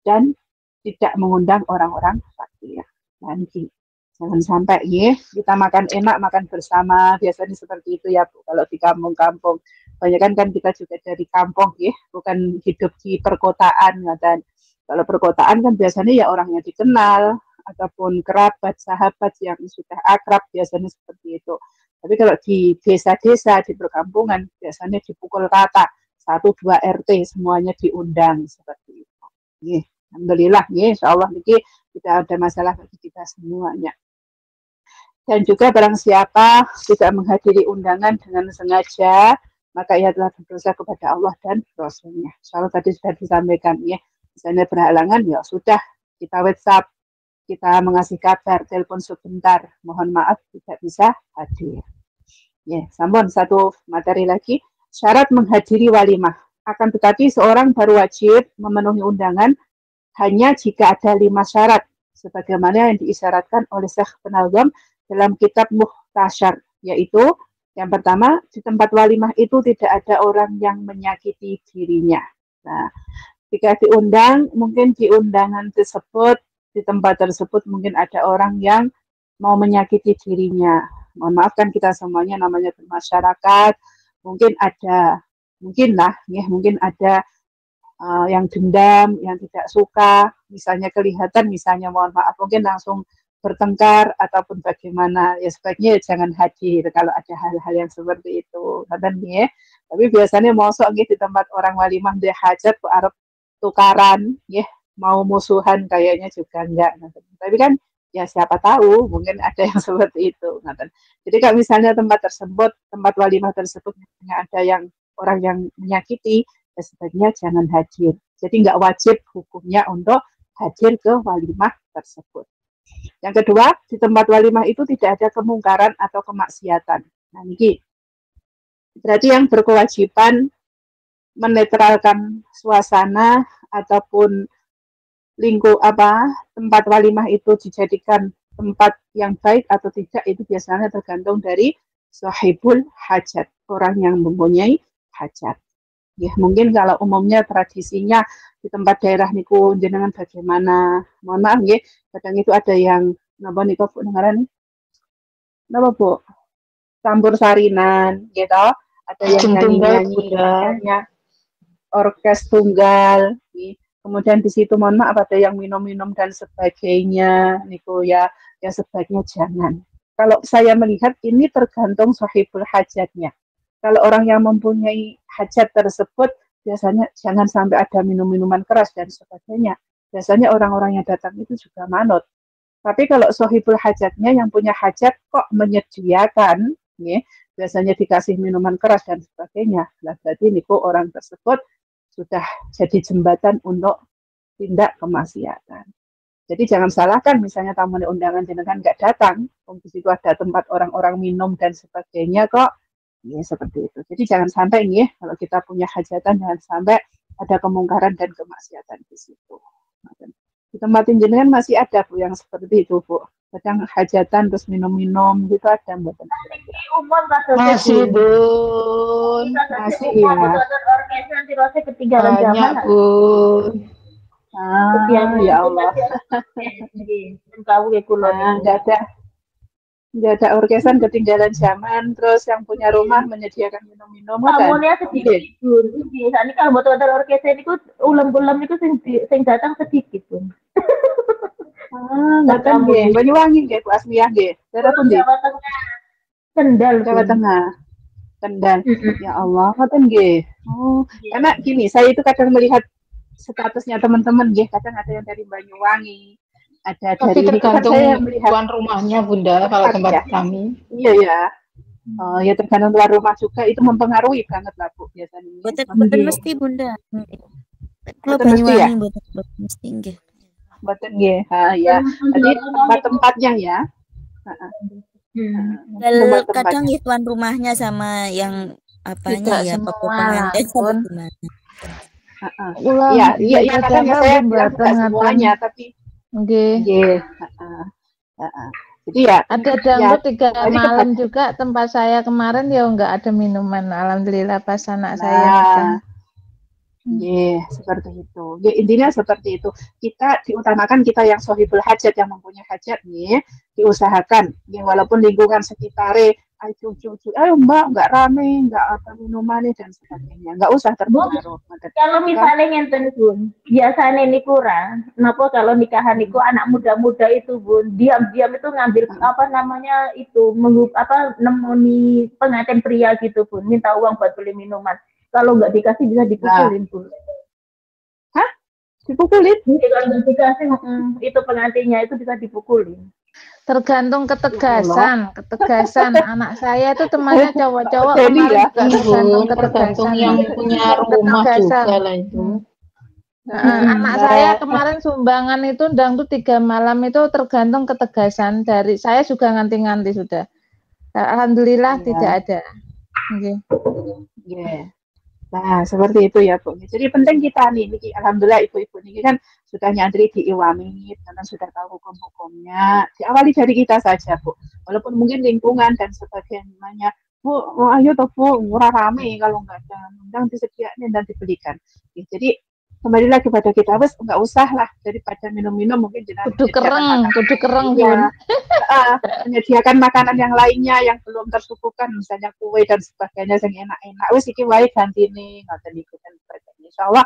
dan tidak mengundang orang-orang fakir. Nanti jangan sampai ya kita makan enak, makan bersama, biasanya seperti itu ya Bu. Kalau di kampung-kampung, banyak kan kita juga dari kampung ya, bukan hidup di perkotaan. Dan kalau perkotaan kan biasanya ya orangnya dikenal ataupun kerabat, sahabat yang sudah akrab, biasanya seperti itu. Tapi kalau di desa-desa, di perkampungan, biasanya dipukul rata, 1-2 RT semuanya diundang seperti itu. Nih. Alhamdulillah, ya, insya Allah ini tidak ada masalah bagi kita semuanya. Dan juga barang siapa tidak menghadiri undangan dengan sengaja, maka ia telah berdosa kepada Allah dan Rasulnya. Insya Allah tadi sudah disampaikan ya. Misalnya berhalangan, ya sudah kita WhatsApp, kita mengasih kabar, telepon sebentar, mohon maaf tidak bisa hadir. Ya, sampun satu materi lagi. syarat menghadiri walimah. Akan tetapi seorang baru wajib memenuhi undangan hanya jika ada 5 syarat, sebagaimana yang diisyaratkan oleh Syekh Penazam dalam kitab Muhtasyar, yaitu yang pertama, di tempat walimah itu tidak ada orang yang menyakiti dirinya. Nah, jika diundang, mungkin di undangan tersebut, di tempat tersebut mungkin ada orang yang mau menyakiti dirinya. Mohon maaf kan kita semuanya namanya bermasyarakat, mungkin ada, mungkin ada yang dendam, yang tidak suka, misalnya kelihatan, misalnya mohon maaf, mungkin langsung bertengkar ataupun bagaimana, ya sebaiknya jangan hadir kalau ada hal-hal yang seperti itu. Tapi biasanya mosok di tempat orang walimah dia hajat ke arep tukaran, mau musuhan kayaknya juga enggak. Tapi kan ya siapa tahu mungkin ada yang seperti itu. Jadi kalau misalnya tempat walimah tersebut ada yang orang yang menyakiti, ya sebaiknya jangan hadir. Jadi nggak wajib hukumnya untuk hadir ke walimah tersebut. Yang kedua, di tempat walimah itu tidak ada kemungkaran atau kemaksiatan. Nah, ini berarti yang berkewajiban menetralkan suasana ataupun tempat walimah itu dijadikan tempat yang baik atau tidak, itu biasanya tergantung dari sahibul hajat, orang yang mempunyai hajat. Ya, mungkin kalau umumnya tradisinya di tempat daerah niku jenengan bagaimana? Mohon maaf nggih, kadang itu ada yang napa niku Bu dengaran? Napa Bu? Campur sarinan gitu. Ada yang nyanyi-nyanyi, orkes tunggal, kemudian di situ mohon maaf ada yang minum-minum dan sebagainya, niku ya sebaiknya jangan. Kalau saya melihat ini tergantung sahibul hajatnya. Kalau orang yang mempunyai hajat tersebut, biasanya jangan sampai ada minum-minuman keras dan sebagainya. Biasanya orang-orang yang datang itu juga manut. Tapi kalau sahibul hajatnya yang punya hajat kok menyediakan, biasanya dikasih minuman keras dan sebagainya, berarti niku orang tersebut sudah jadi jembatan untuk tindak kemaksiatan. Jadi jangan salahkan misalnya tamu undangan jenengan nggak datang, di situ ada tempat orang-orang minum dan sebagainya kok, ya seperti itu. Jadi jangan sampai kalau kita punya hajatan jangan sampai ada kemungkaran dan kemaksiatan di situ. Di tempat jenengan masih ada Bu yang seperti itu Bu. Kadang hajatan terus minum-minum gitu ada mboten? Masih Bu. Masih ya. Banyak Bu. Ya Allah. Nggak ada orkesan ketinggalan zaman, terus yang punya rumah menyediakan minum-minum kan? Tamunya sedikit pun. Biasanya kalau buat hotel orkesan itu ulam-ulam itu sing datang sedikit pun. Nggak tahu nggih. Banyuwangi nggih Bu Asmiyah nggih. Daerah pun Jawa Tengah. Kendal. Jawa Tengah. Kendal. Ya Allah, ngoten nggih. Oh, karena gini, saya itu kadang melihat statusnya teman-teman nggih, kadang ada yang dari Banyuwangi. Ada tapi dari tergantung saya melihat tuan rumahnya Bunda kalau tempat kami. Iya ya. Ya tergantung tuan rumah juga, itu mempengaruhi banget lah Bu biasanya. Betul mesti Bunda. Kalau Betul mesti ya? Betul mesti nggih. Betul nggih. Ya. Jadi tempat-tempatnya ya. Kadang ya tuan rumahnya sama yang apanya ya pengantin gimana. Iya kadang saya bilang semuanya tapi Nggih. Jadi ya ada dangdut 3 malam juga tempat saya kemarin ya enggak ada minuman, alhamdulillah pas anak saya datang. Seperti itu. Ya intinya seperti itu. Kita diutamakan kita yang sahibul hajat, yang mempunyai hajat diusahakan. Walaupun lingkungan sekitar ayo Mbak, nggak rame, nggak ada minumannya dan sebagainya, nggak usah terpengaruh. Kalau misalnya ngenten Bun, biasanya ini kurang. Kenapa kalau nikahan itu anak muda-muda itu Bun, diam-diam itu ngambil nemoni pengantin pria gitu Bun, minta uang buat beli minuman. Kalau nggak dikasih bisa dipukulin Bun. Hah? Dipukulin? Kalau nggak dikasih itu pengantinnya itu bisa dipukulin. Tergantung ketegasan anak saya itu temannya cowok-cowok tergantung yang punya rumah juga lah itu. Anak saya kemarin sumbangan itu dangdut 3 malam itu tergantung ketegasan dari saya juga nganti-nganti sudah. Alhamdulillah tidak ada. Nggih. Yeah. Nah, seperti itu ya, Bu. Jadi penting kita nih, alhamdulillah ibu-ibu ini kan sudah nyantri di Iwami, karena sudah tahu hukum-hukumnya. Diawali dari kita saja, Bu. Walaupun mungkin lingkungan dan sebagainya, Bu, ayo toh Bu, murah rame kalau nggak ada undang disediakan dan dibelikan. Jadi kembali lagi pada kita, wes nggak usah lah daripada minum-minum mungkin kudu kereng Bun. Menyediakan makanan yang lainnya yang belum tersuguhkan, misalnya kue dan sebagainya yang enak-enak, wes iki wae gantine ngoten niku dan sebagainya. Insyaallah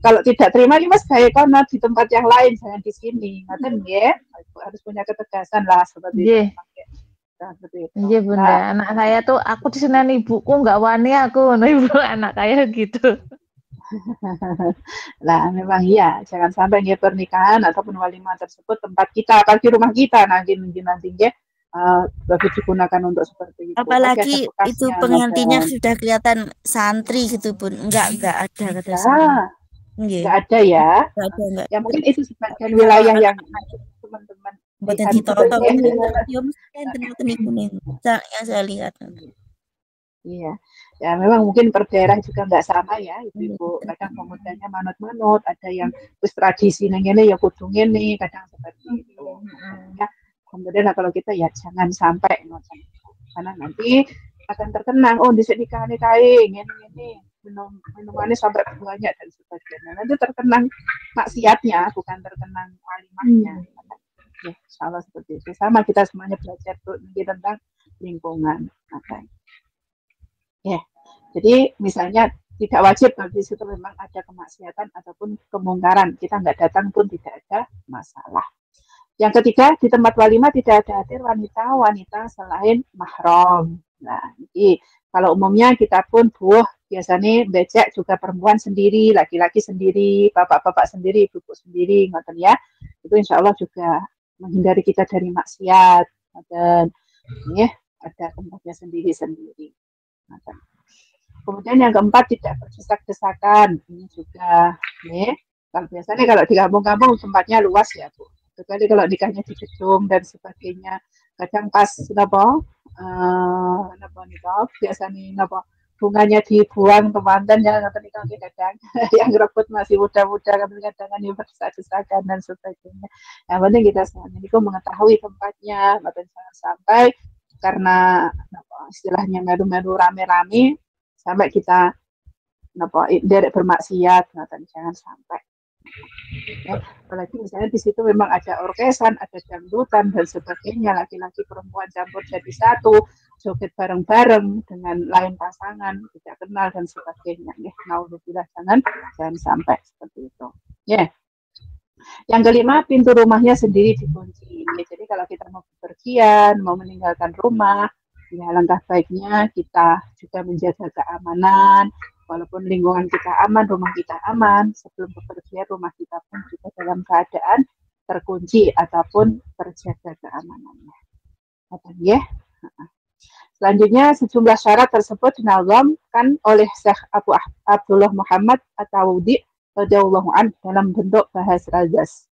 kalau tidak terima ya Mas saya karena di tempat yang lain jangan di sini ngoten nggih. Harus punya ketegasan lah seperti itu. Iya Bunda, anak saya tuh aku diseneni ibuku nggak wani aku, ibu anak kayak gitu. Lah memang iya, jangan sampai nggih pernikahan ataupun walimah tersebut tempat kita, apalagi rumah kita nanti nggih bagus digunakan untuk seperti itu. Apalagi itu pengantinnya sudah kelihatan santri gitu Bun. Enggak ada kata saya. Enggak ada ya. Enggak. Ya mungkin itu sebagian wilayah yang teman-teman buatan ditoto ya yang saya lihat. Iya, ya memang mungkin per daerah juga nggak sama ya, ibu-ibu. Kadang pemudanya manut-manut, ada yang wis tradisi nang ngene ya kudu ngene, kadang seperti itu. Ya, kemudian kalau kita ya jangan sampai karena nanti akan terkenang, oh di sini nikahe ngene minumannya sampai banyak dan sebagainya. Nanti terkenang maksiatnya, bukan terkenang walimahnya. Ya, salah seperti itu. Sama kita semuanya belajar tentang lingkungan. Ya, jadi misalnya tidak wajib kalau di situ memang ada kemaksiatan ataupun kemungkaran, kita nggak datang pun tidak ada masalah. Yang ketiga, di tempat walimah tidak ada hadir wanita-wanita selain mahram. Nah, jadi kalau umumnya kita pun biasanya becek juga perempuan sendiri, laki-laki sendiri, bapak-bapak sendiri, ibu sendiri, ngoten ya. Itu insya Allah juga menghindari kita dari maksiat dan ya ada tempatnya sendiri-sendiri. Kemudian yang keempat tidak berdesak-desakan, ini juga nih. Kalau biasanya kalau di kampung-kampung tempatnya luas ya Bu. Kecuali kalau nikahnya di gedung dan sebagainya, kadang pas biasanya bunganya dibuang ke mantan yang kadang yang rebut masih muda-muda kadang-kadang yang berdesak-desakan dan sebagainya. Yang penting kita semuanya itu mengetahui tempatnya, jangan sampai karena istilahnya ngadu-ngadu rame-rame sampai kita derek bermaksiat, jangan sampai. Ya, apalagi misalnya di situ memang ada orkesan, ada dangdutan dan sebagainya, laki-laki perempuan campur jadi satu, joget bareng-bareng dengan lain pasangan, tidak kenal dan sebagainya. Ya, naudzubillah, jangan sampai seperti itu. Ya. Yang kelima, pintu rumahnya sendiri dikunci. Ya, jadi kalau kita mau bepergian, mau meninggalkan rumah, ya langkah baiknya kita juga menjaga keamanan. Walaupun lingkungan kita aman, rumah kita aman, sebelum bepergian rumah kita pun juga dalam keadaan terkunci ataupun terjaga keamanannya. Ya. Selanjutnya sejumlah syarat tersebut dinazamkan oleh Syekh Abu Abdullah Muhammad At-Tawudi radhiyallahu anhu dalam bentuk bahasa razas.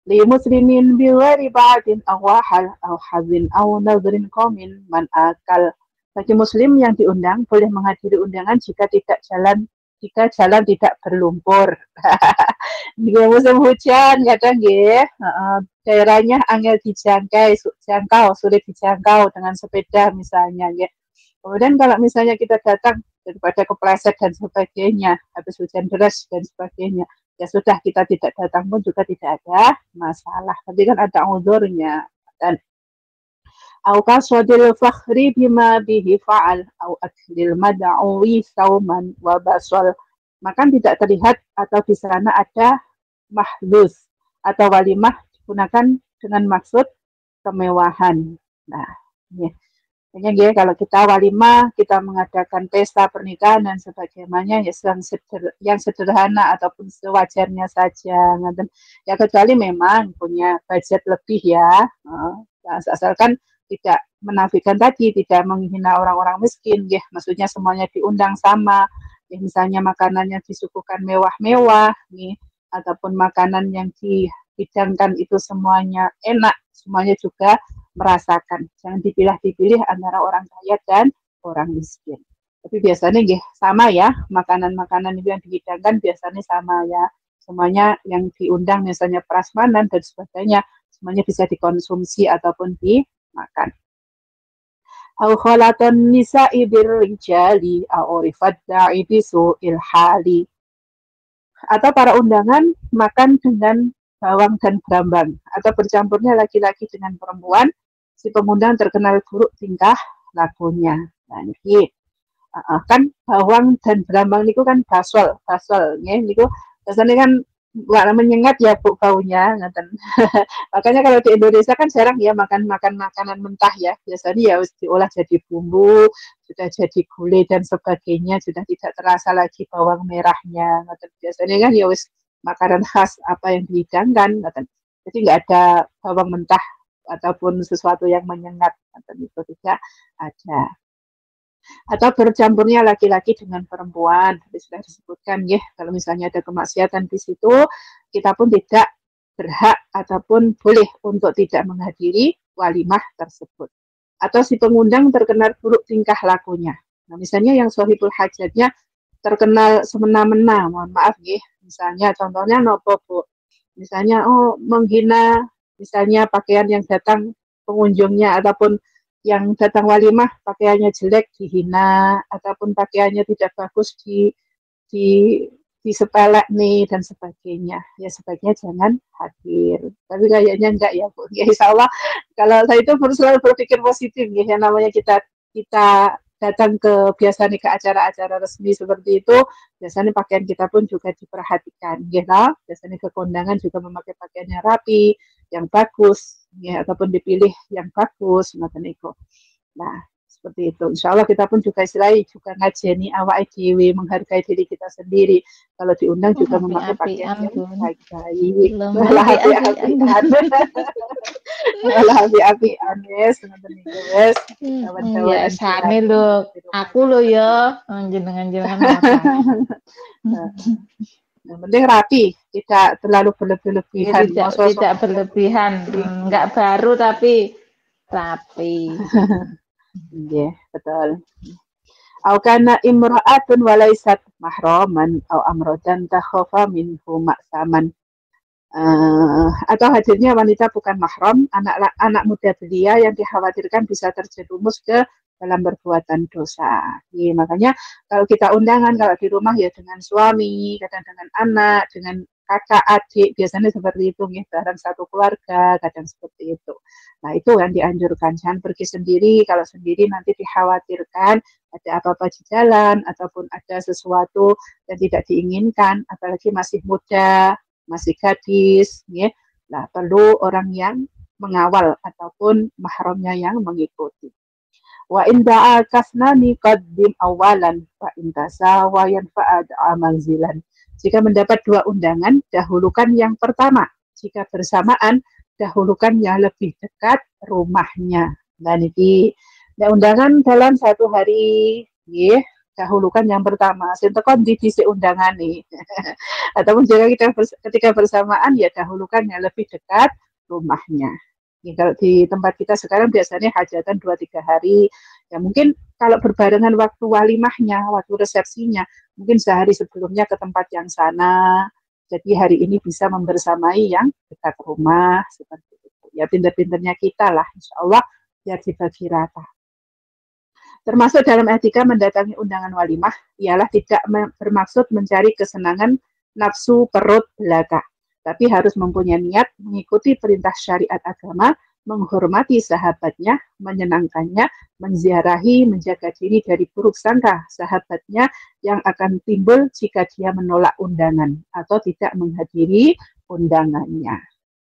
Li muslimin bi ghairi ba'din aw wahal aw hazin aw nadrin qaumin man akal. Bagi muslim yang diundang boleh menghadiri undangan jika jalan tidak berlumpur. Jika musim hujan kadang nggih, daerahnya angel dijangkau, sulit dijangkau dengan sepeda misalnya nggih. Kemudian kalau misalnya kita datang daripada kepleset dan sebagainya, habis hujan deras dan sebagainya, ya sudah kita tidak datang pun juga tidak ada masalah. Tapi kan ada uzurnya. Dan au kaswadil fakhri bima bihi fa'al au akhlil mad'uwi sauman wa basal. Maka tidak terlihat atau di sana ada mahdhus atau walimah digunakan dengan maksud kemewahan. Nah, ya. Ya, kalau kita walimah, kita mengadakan pesta pernikahan dan sebagainya yang sederhana ataupun sewajarnya saja. Ya kecuali memang punya budget lebih ya, asalkan tidak menafikan tadi, tidak menghina orang-orang miskin, ya maksudnya semuanya diundang sama, ya misalnya makanannya disuguhkan mewah-mewah, nih, ataupun makanan yang dihidangkan itu semuanya enak, semuanya juga merasakan. Jangan dipilih-pilih antara orang kaya dan orang miskin. Tapi biasanya nggih sama ya, makanan-makanan itu yang dihidangkan biasanya sama ya. Semuanya yang diundang misalnya prasmanan dan sebagainya, semuanya bisa dikonsumsi ataupun dimakan. Au khalatan nisa'i birrijali au rifat da'i bisu'il hali. Atau para undangan makan dengan bawang dan brambang, atau bercampurnya laki-laki dengan perempuan, si pengundang terkenal buruk tingkah lakunya. Nah, ini kan bawang dan brambang niku kan basol nggih niku biasanya kan warna menyengat ya Bu baunya ngaten. Makanya kalau di Indonesia kan jarang ya makan makanan mentah ya. Biasanya ya harus diolah jadi bumbu, sudah jadi gulai dan sebagainya, sudah tidak terasa lagi bawang merahnya. Ngaten. Biasanya kan ya wis makanan khas apa yang dihidangkan ngaten. Jadi nggak ada bawang mentah ataupun sesuatu yang menyengat ngaten, itu tidak ada. Atau bercampurnya laki-laki dengan perempuan. Tadi sudah disebutkan ya, kalau misalnya ada kemaksiatan di situ, kita pun tidak berhak ataupun boleh untuk tidak menghadiri walimah tersebut. Atau si pengundang terkenal buruk tingkah lakunya. Nah, misalnya yang sohibul hajatnya terkenal semena-mena, mohon maaf ya. Misalnya contohnya nopo Bu. Misalnya menghina misalnya pakaian yang datang pengunjungnya ataupun yang datang walimah pakaiannya jelek dihina ataupun pakaiannya tidak bagus di sepelek nih dan sebagainya, ya sebaiknya jangan hadir. Tapi kayaknya enggak ya Bu. Ya insya Allah kalau saya itu selalu berpikir positif ya, yang namanya kita datang ke biasanya ke acara-acara resmi seperti itu, biasanya pakaian kita pun juga diperhatikan ya. Biasanya ke kondangan juga memakai pakaiannya rapi, yang bagus ya, ataupun dipilih yang bagus ngoten niku. Nah, seperti itu. Insya Allah kita pun juga istilahnya juga ngajeni awak dhewe, menghargai diri kita sendiri. Kalau diundang juga memakai pakaian yang baik-baik. Malah api-apian. Malah api-apian wes ngoten niku wes. Ya sane lho. Aku lho ya jenengan-jenengan apa. Yang penting rapi, tidak terlalu berlebihan. Tidak berlebihan, enggak baru tapi rapi. Iya, betul. Au kana imra'atun walaisat mahraman au amrodan takhafa minhu maksaman. Atau hadirnya wanita bukan mahram, anak muda belia yang dikhawatirkan bisa terjerumus ke dalam perbuatan dosa. Ya, makanya kalau kita undangan, kalau di rumah ya dengan suami, kadang dengan anak, dengan kakak, adik, biasanya seperti itu ya, bareng satu keluarga, kadang seperti itu. Nah, itu yang dianjurkan, jangan pergi sendiri, kalau sendiri nanti dikhawatirkan ada apa-apa di jalan, ataupun ada sesuatu yang tidak diinginkan, apalagi masih muda, masih gadis, ya. Nah, perlu orang yang mengawal ataupun mahramnya yang mengikuti. Wa in da'a kasnani qaddim awalan fa in tasawa yanfa'ad manzilan. Jika mendapat dua undangan, dahulukan yang pertama. Jika bersamaan, dahulukan yang lebih dekat rumahnya. Dan ini undangan dalam satu hari, ya, dahulukan yang pertama. Sintekon di undangan nih. Ataupun jika ketika bersamaan, ya dahulukan yang lebih dekat rumahnya. Ya, kalau di tempat kita sekarang biasanya hajatan 2-3 hari. Ya mungkin kalau berbarengan waktu walimahnya, waktu resepsinya, mungkin sehari sebelumnya ke tempat yang sana. Jadi hari ini bisa membersamai yang dekat rumah seperti itu. Ya pinter-pinternya kita lah, insya Allah biar dibagi rata. Termasuk dalam etika mendatangi undangan walimah, ialah tidak bermaksud mencari kesenangan nafsu perut belaka, tapi harus mempunyai niat mengikuti perintah syariat agama, menghormati sahabatnya, menyenangkannya, menziarahi, menjaga diri dari buruk sangka sahabatnya yang akan timbul jika dia menolak undangan atau tidak menghadiri undangannya.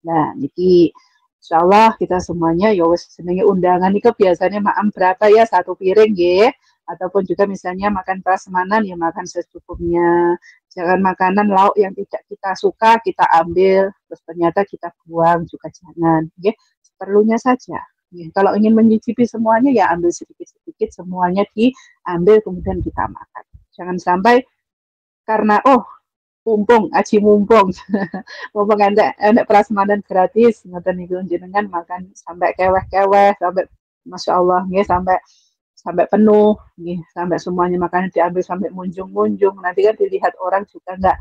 Nah, ini insya Allah kita semuanya ya wis senenge undangan itu biasanya makan berapa ya, 1 piring ya, ataupun juga misalnya makan prasmanan ya makan secukupnya. Jangan makanan lauk yang tidak kita suka kita ambil terus ternyata kita buang, juga jangan ya, seperlunya saja. Ya, kalau ingin mencicipi semuanya ya ambil sedikit-sedikit, semuanya diambil kemudian kita makan. Jangan sampai karena mumpung aji mumpung mumpung enak prasmanan gratis ngoten niku jenengan makan sampai keweh-keweh, sampai Masya Allah ya, sampai sampai penuh, nih, sampai semuanya makanan diambil sampai munjung-munjung. Nanti kan dilihat orang juga nggak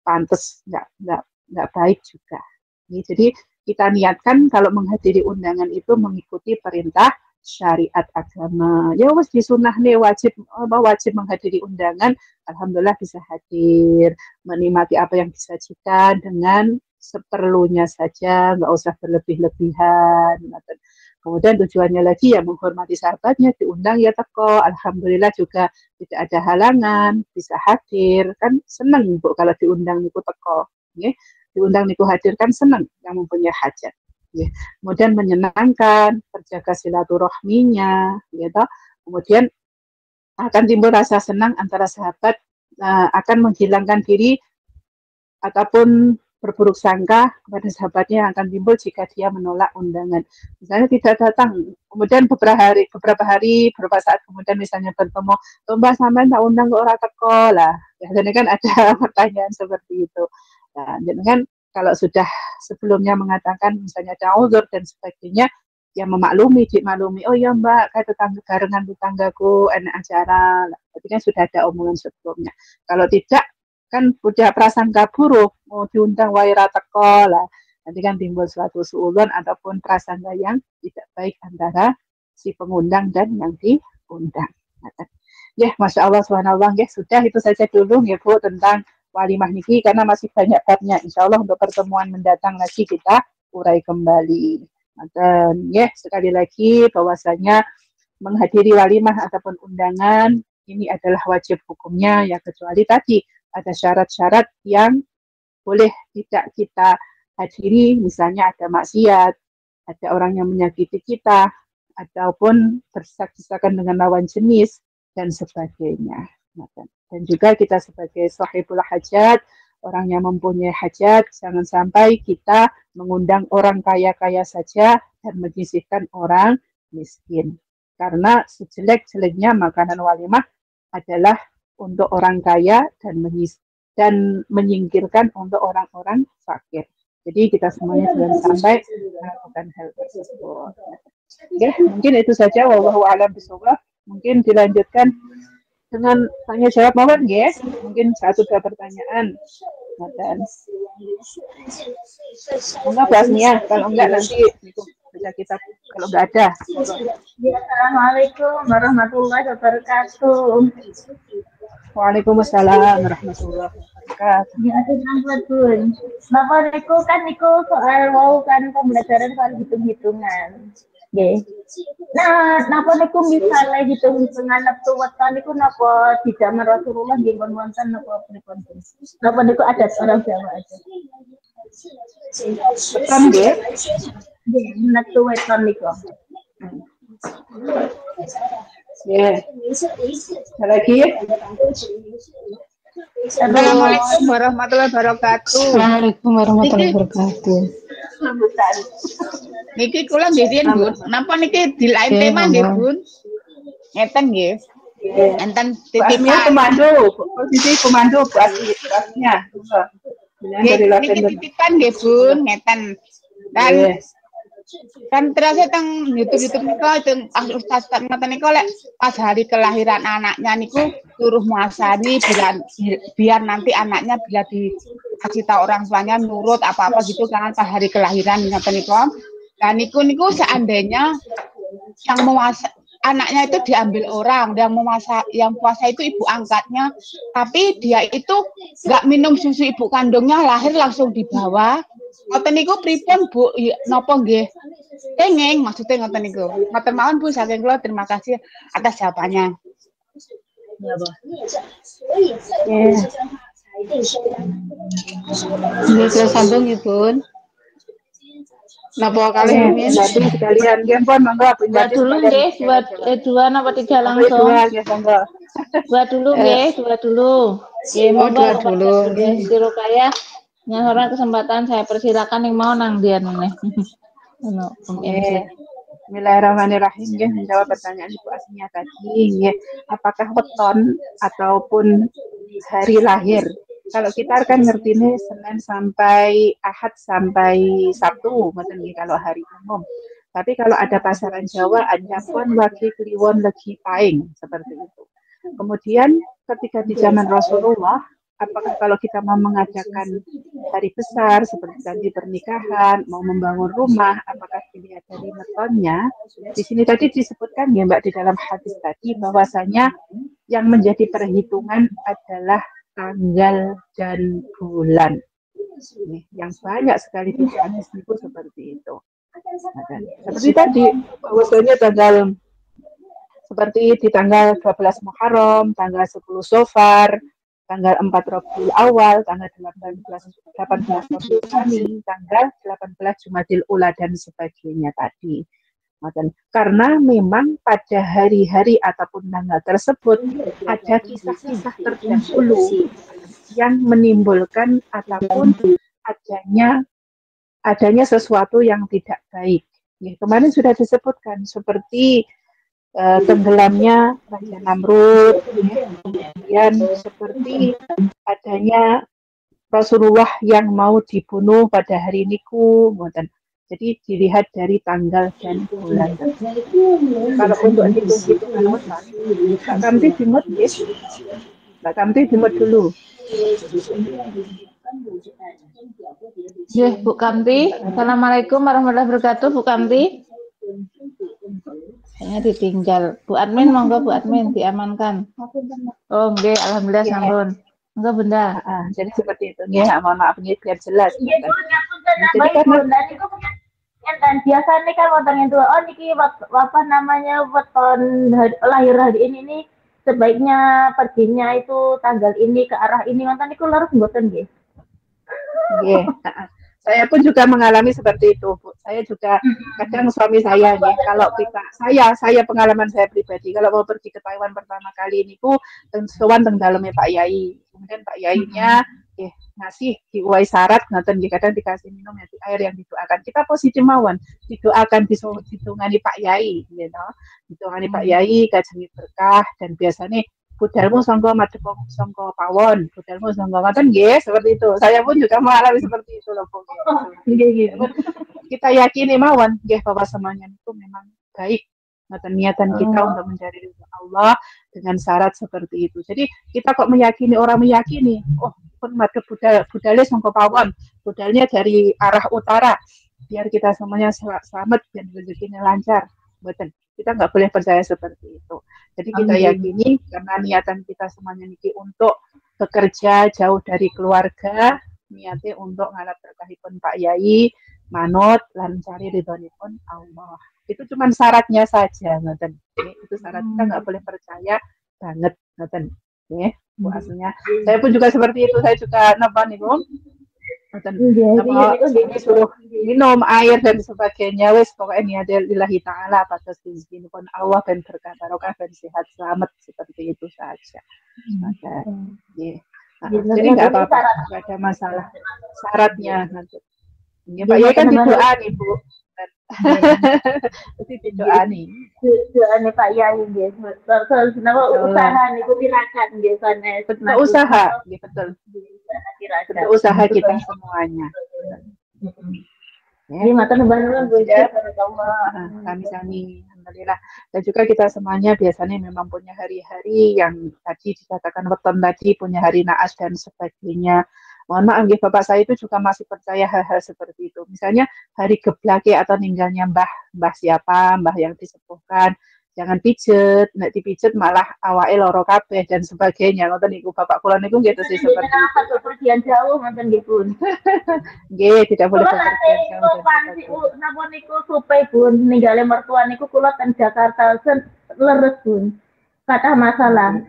pantas, nggak baik juga. Nih, jadi kita niatkan kalau menghadiri undangan itu mengikuti perintah syariat agama. Ya wes disunah nih wajib menghadiri undangan. Alhamdulillah bisa hadir, menikmati apa yang disajikan dengan seperlunya saja, nggak usah berlebih-lebihan. Kemudian tujuannya lagi ya menghormati sahabatnya, diundang ya teko. Alhamdulillah juga tidak ada halangan, bisa hadir. Kan seneng Bu kalau diundang niku teko. Ya. Diundang niku hadir kan seneng yang mempunyai hajat. Ya. Kemudian menyenangkan, terjaga silaturahminya, gitu. Kemudian akan timbul rasa senang antara sahabat, akan menghilangkan diri ataupun berburuk sangka kepada sahabatnya yang akan timbul jika dia menolak undangan. Misalnya tidak datang, kemudian beberapa saat kemudian misalnya bertemu, Mbak sampean tak undang ke orang teko lah. Biasanya kan ada pertanyaan seperti itu. Nah, jadi kan kalau sudah sebelumnya mengatakan misalnya ada uzur dan sebagainya, ya dimaklumi, oh ya Mbak, kayak tetanggaku enak acara, berarti kan sudah ada omongan sebelumnya. Kalau tidak, kan udah prasangka buruk, mau diundang waira teko lah, nanti kan timbul suatu suudzon ataupun prasangka yang tidak baik antara si pengundang dan yang diundang. Ya, Masya Allah, subhanallah, ya sudah itu saja dulu ya Bu tentang walimah niki, karena masih banyak babnya. Insya Allah untuk pertemuan mendatang lagi kita urai kembali. Dan ya sekali lagi bahwasanya menghadiri walimah ataupun undangan ini adalah wajib hukumnya, ya kecuali tadi ada syarat-syarat yang boleh tidak kita hadiri, misalnya ada maksiat, ada orang yang menyakiti kita, ataupun berdesak-desakan dengan lawan jenis, dan sebagainya. Dan juga kita sebagai sahibul hajat, orang yang mempunyai hajat, jangan sampai kita mengundang orang kaya-kaya saja dan menyisihkan orang miskin. Karena sejelek-jeleknya makanan walimah adalah untuk orang kaya dan menyingkirkan untuk orang-orang fakir. Jadi kita semuanya jangan sampai melakukan hal tersebut. Ya, mungkin itu saja. Wallahu a'lam bishawab. Mungkin dilanjutkan dengan tanya jawab mohon ya. Mungkin 1-2 pertanyaan. Dan enggak bahasnya, kalau enggak nanti itu baca kitab kalau enggak ada. Assalamualaikum warahmatullahi wabarakatuh. Waalaikumsalam warahmatullahi wabarakatuh. Ya, Bun. Bapak niku kan niku soal mau kan pembelajaran soal hitung-hitungan. Nggih. Nah, napa niku misalnya hitung-hitungan neptu weton niku napa di zaman Rasulullah nggih wonten napa pripun? Napa niku adat orang Jawa aja? Weton nggih. Nggih, neptu weton niku. Ya. Lagi. Assalamualaikum warahmatullahi wabarakatuh. Assalamualaikum warahmatullahi wabarakatuh. Niki kula nggih Bun. Napa niki di lain tema nggih Bun? Ngeten nggih. Enten titipan posisi komando buatnya. Niki titipan nggih Bun, ngeten. Kan terus teng YouTube niku teng Ustaz ngoten niku lek pas hari kelahiran anaknya niku suruh muasani biar nanti anaknya bila dikasih tahu orang tuanya nurut apa-apa gitu kan pas hari kelahiran ngoten niku. Dan niku seandainya yang anaknya itu diambil orang, yang puasa itu ibu angkatnya, tapi dia itu nggak minum susu ibu kandungnya, lahir langsung dibawa. Ngoten niku pripun Bu? Napa nggih? Kenging maksudnya ngoten niku. Ngoten mawon Bu, saking kula terima kasih atas jawabannya. Ya, Bu. Nggih, terus sambung Ibu. Napa kali ini? Sekalian nggih pun monggo Dua dulu nggih, dua napa tiga langsung? Dua nggih monggo. Dua dulu nggih, dua dulu. Nggih, monggo dulu. Nggih, Si Rukaya. Nyahoran kesempatan saya persilakan yang mau nang dia nih. Bismillahirrahmanirrahim. Nggih, menjawab pertanyaan Ibu Asmiya tadi, nggih, apakah weton ataupun hari lahir? Kalau kita kan ngerti nih Senin sampai Ahad sampai Sabtu, ngoten nggih kalau hari umum. Tapi kalau ada pasaran Jawa, anyapon wagi kliwon legi paing, seperti itu. Kemudian ketika di zaman Rasulullah, apakah kalau kita mau mengadakan hari besar seperti tadi pernikahan, mau membangun rumah, apakah dilihat dari metonnya? Di sini tadi disebutkan ya Mbak di dalam hadis tadi bahwasanya yang menjadi perhitungan adalah tanggal dan bulan. Yang banyak sekali di hadis itu seperti itu. Seperti tadi bahwasanya tanggal seperti di tanggal 12 Muharram, tanggal 10 Sofar, tanggal 4 Rabiul Awal, tanggal 18 Rabiul Tsani, tanggal 18 Jumadil Ula dan sebagainya tadi. Karena memang pada hari-hari ataupun tanggal tersebut ada kisah-kisah terdahulu yang menimbulkan ataupun adanya sesuatu yang tidak baik. Ya, kemarin sudah disebutkan seperti tenggelamnya Raja Namrud, kemudian seperti adanya Rasulullah yang mau dibunuh pada hari niku, jadi dilihat dari tanggal dan bulan. Kalau untuk hitung-hitungan wetan, Mbak Kamti dimut ya, Mbak Kamti dimut dulu. Ya, Bu Kamti. Assalamualaikum warahmatullahi wabarakatuh, Bu Kamti. Kayaknya ditinggal. Bu Admin, monggo Bu Admin diamankan. Oh, nggih, alhamdulillah sampun. Monggo Bunda. Jadi seperti itu nggih, mohon maaf nggih biar jelas. Jadi karena niku kan biasanya kan wonten itu niki apa namanya weton lahir hari ini nih sebaiknya perginya itu tanggal ini ke arah ini wonten niku larus mboten nggih. Nggih. Saya pun juga mengalami seperti itu, Bu. Saya juga kadang suami saya nih, kalau saya pengalaman saya pribadi, kalau mau pergi ke Taiwan pertama kali ini, Bu, sowan teng daleme Pak Yai. Kemudian Pak Yainya ngasih diuai syarat, ngaten kadang dikasih minum air yang didoakan. Kita positif mawon, didoakan ditungani Pak Yai, gitu. Ditungani Pak Yai, kajengi berkah dan biasanya budalmu sangka madhep sangka pawon, budalmu sangka ngoten nggih, seperti itu. Saya pun juga mengalami seperti itu loh, Bu. Nggih. Kita yakini mawon nggih bahwa semuanya itu memang baik. Ngoten niatan kita untuk mencari ridho Allah dengan syarat seperti itu. Jadi kita kok meyakini orang meyakini, pun madhep budale sangka pawon, budalnya dari arah utara, biar kita semuanya selamat dan rezekinya lancar. Mboten. Kita nggak boleh percaya seperti itu. Jadi kita yakini karena niatan kita semuanya niki untuk bekerja jauh dari keluarga, niatnya untuk ngalap berkahipun Pak Yai, manut lan cari ridhonipun Allah. Itu cuma syaratnya saja, ngoten. Itu syarat kita nggak boleh percaya banget, ngoten. Nggih, Bu aslinya. Saya pun juga seperti itu. Saya juga napa niku suruh minum air dan sebagainya wes pokoknya niat lillahi ta'ala atas izin pun Allah dan berkah barokah dan sehat selamat seperti itu saja. Jadi nggak apa-apa, nggak ada masalah syaratnya nanti. Pak Yai kan didoa nih Bu. Itu didoa nih. Doa nih Pak Yai nggih. Terus napa usaha niku tirakat nggih sanes. Usaha, betul. Bentuk usaha kita semuanya. Ini mata nuban-nuban Bu ya. Kami alhamdulillah. Dan juga kita semuanya biasanya memang punya hari-hari yang tadi dikatakan weton tadi, punya hari naas dan sebagainya. Mohon maaf nggih Bapak, saya itu juga masih percaya hal-hal seperti itu. Misalnya hari geblake atau ninggalnya mbah siapa, mbah yang disepuhkan, jangan pijet, nek dipijet malah awake loro kabeh dan sebagainya. Ngoten niku Bapak kula niku nggih terus seperti itu. Pergian jauh ngoten nggih Bun. Nggih, tidak boleh pergian jauh. Napa niku supe Bun ninggale mertua niku kula teng Jakarta leres Bun. Kata masalah.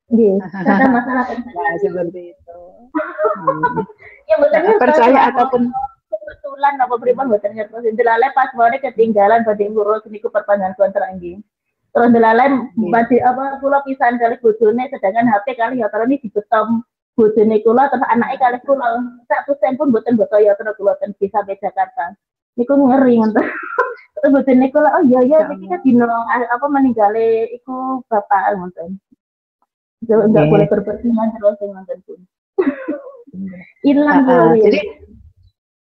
Nggih, kata masalah seperti itu. Ya betul percaya ataupun kebetulan apa pripun mboten ngertos delale pas wae ketinggalan badhe ngurus niku perpanjangan kontrak nggih. Terus delale badhe apa kula pisahan kali bojone sedangkan HP kali ya terus dibetom bojone kula terus anake kali kula. Sak persen pun mboten botoyo terus kula ten bisa ke Jakarta. Niku ngeri ngoten. Terus bojone kula iya iki kan dino apa meninggale iku bapak ngoten. Enggak boleh berpergian terus ngoten pun. Hilang jadi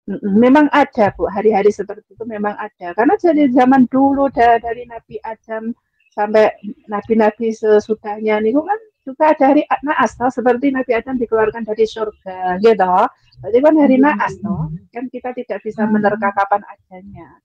Memang ada Bu, hari-hari seperti itu memang ada. Karena dari zaman dulu dari Nabi Adam sampai nabi-nabi sesudahnya niku kan juga ada hari naas toh, seperti Nabi Adam dikeluarkan dari surga gitu. Berarti kan hari naas toh. Kan kita tidak bisa menerka kapan adanya,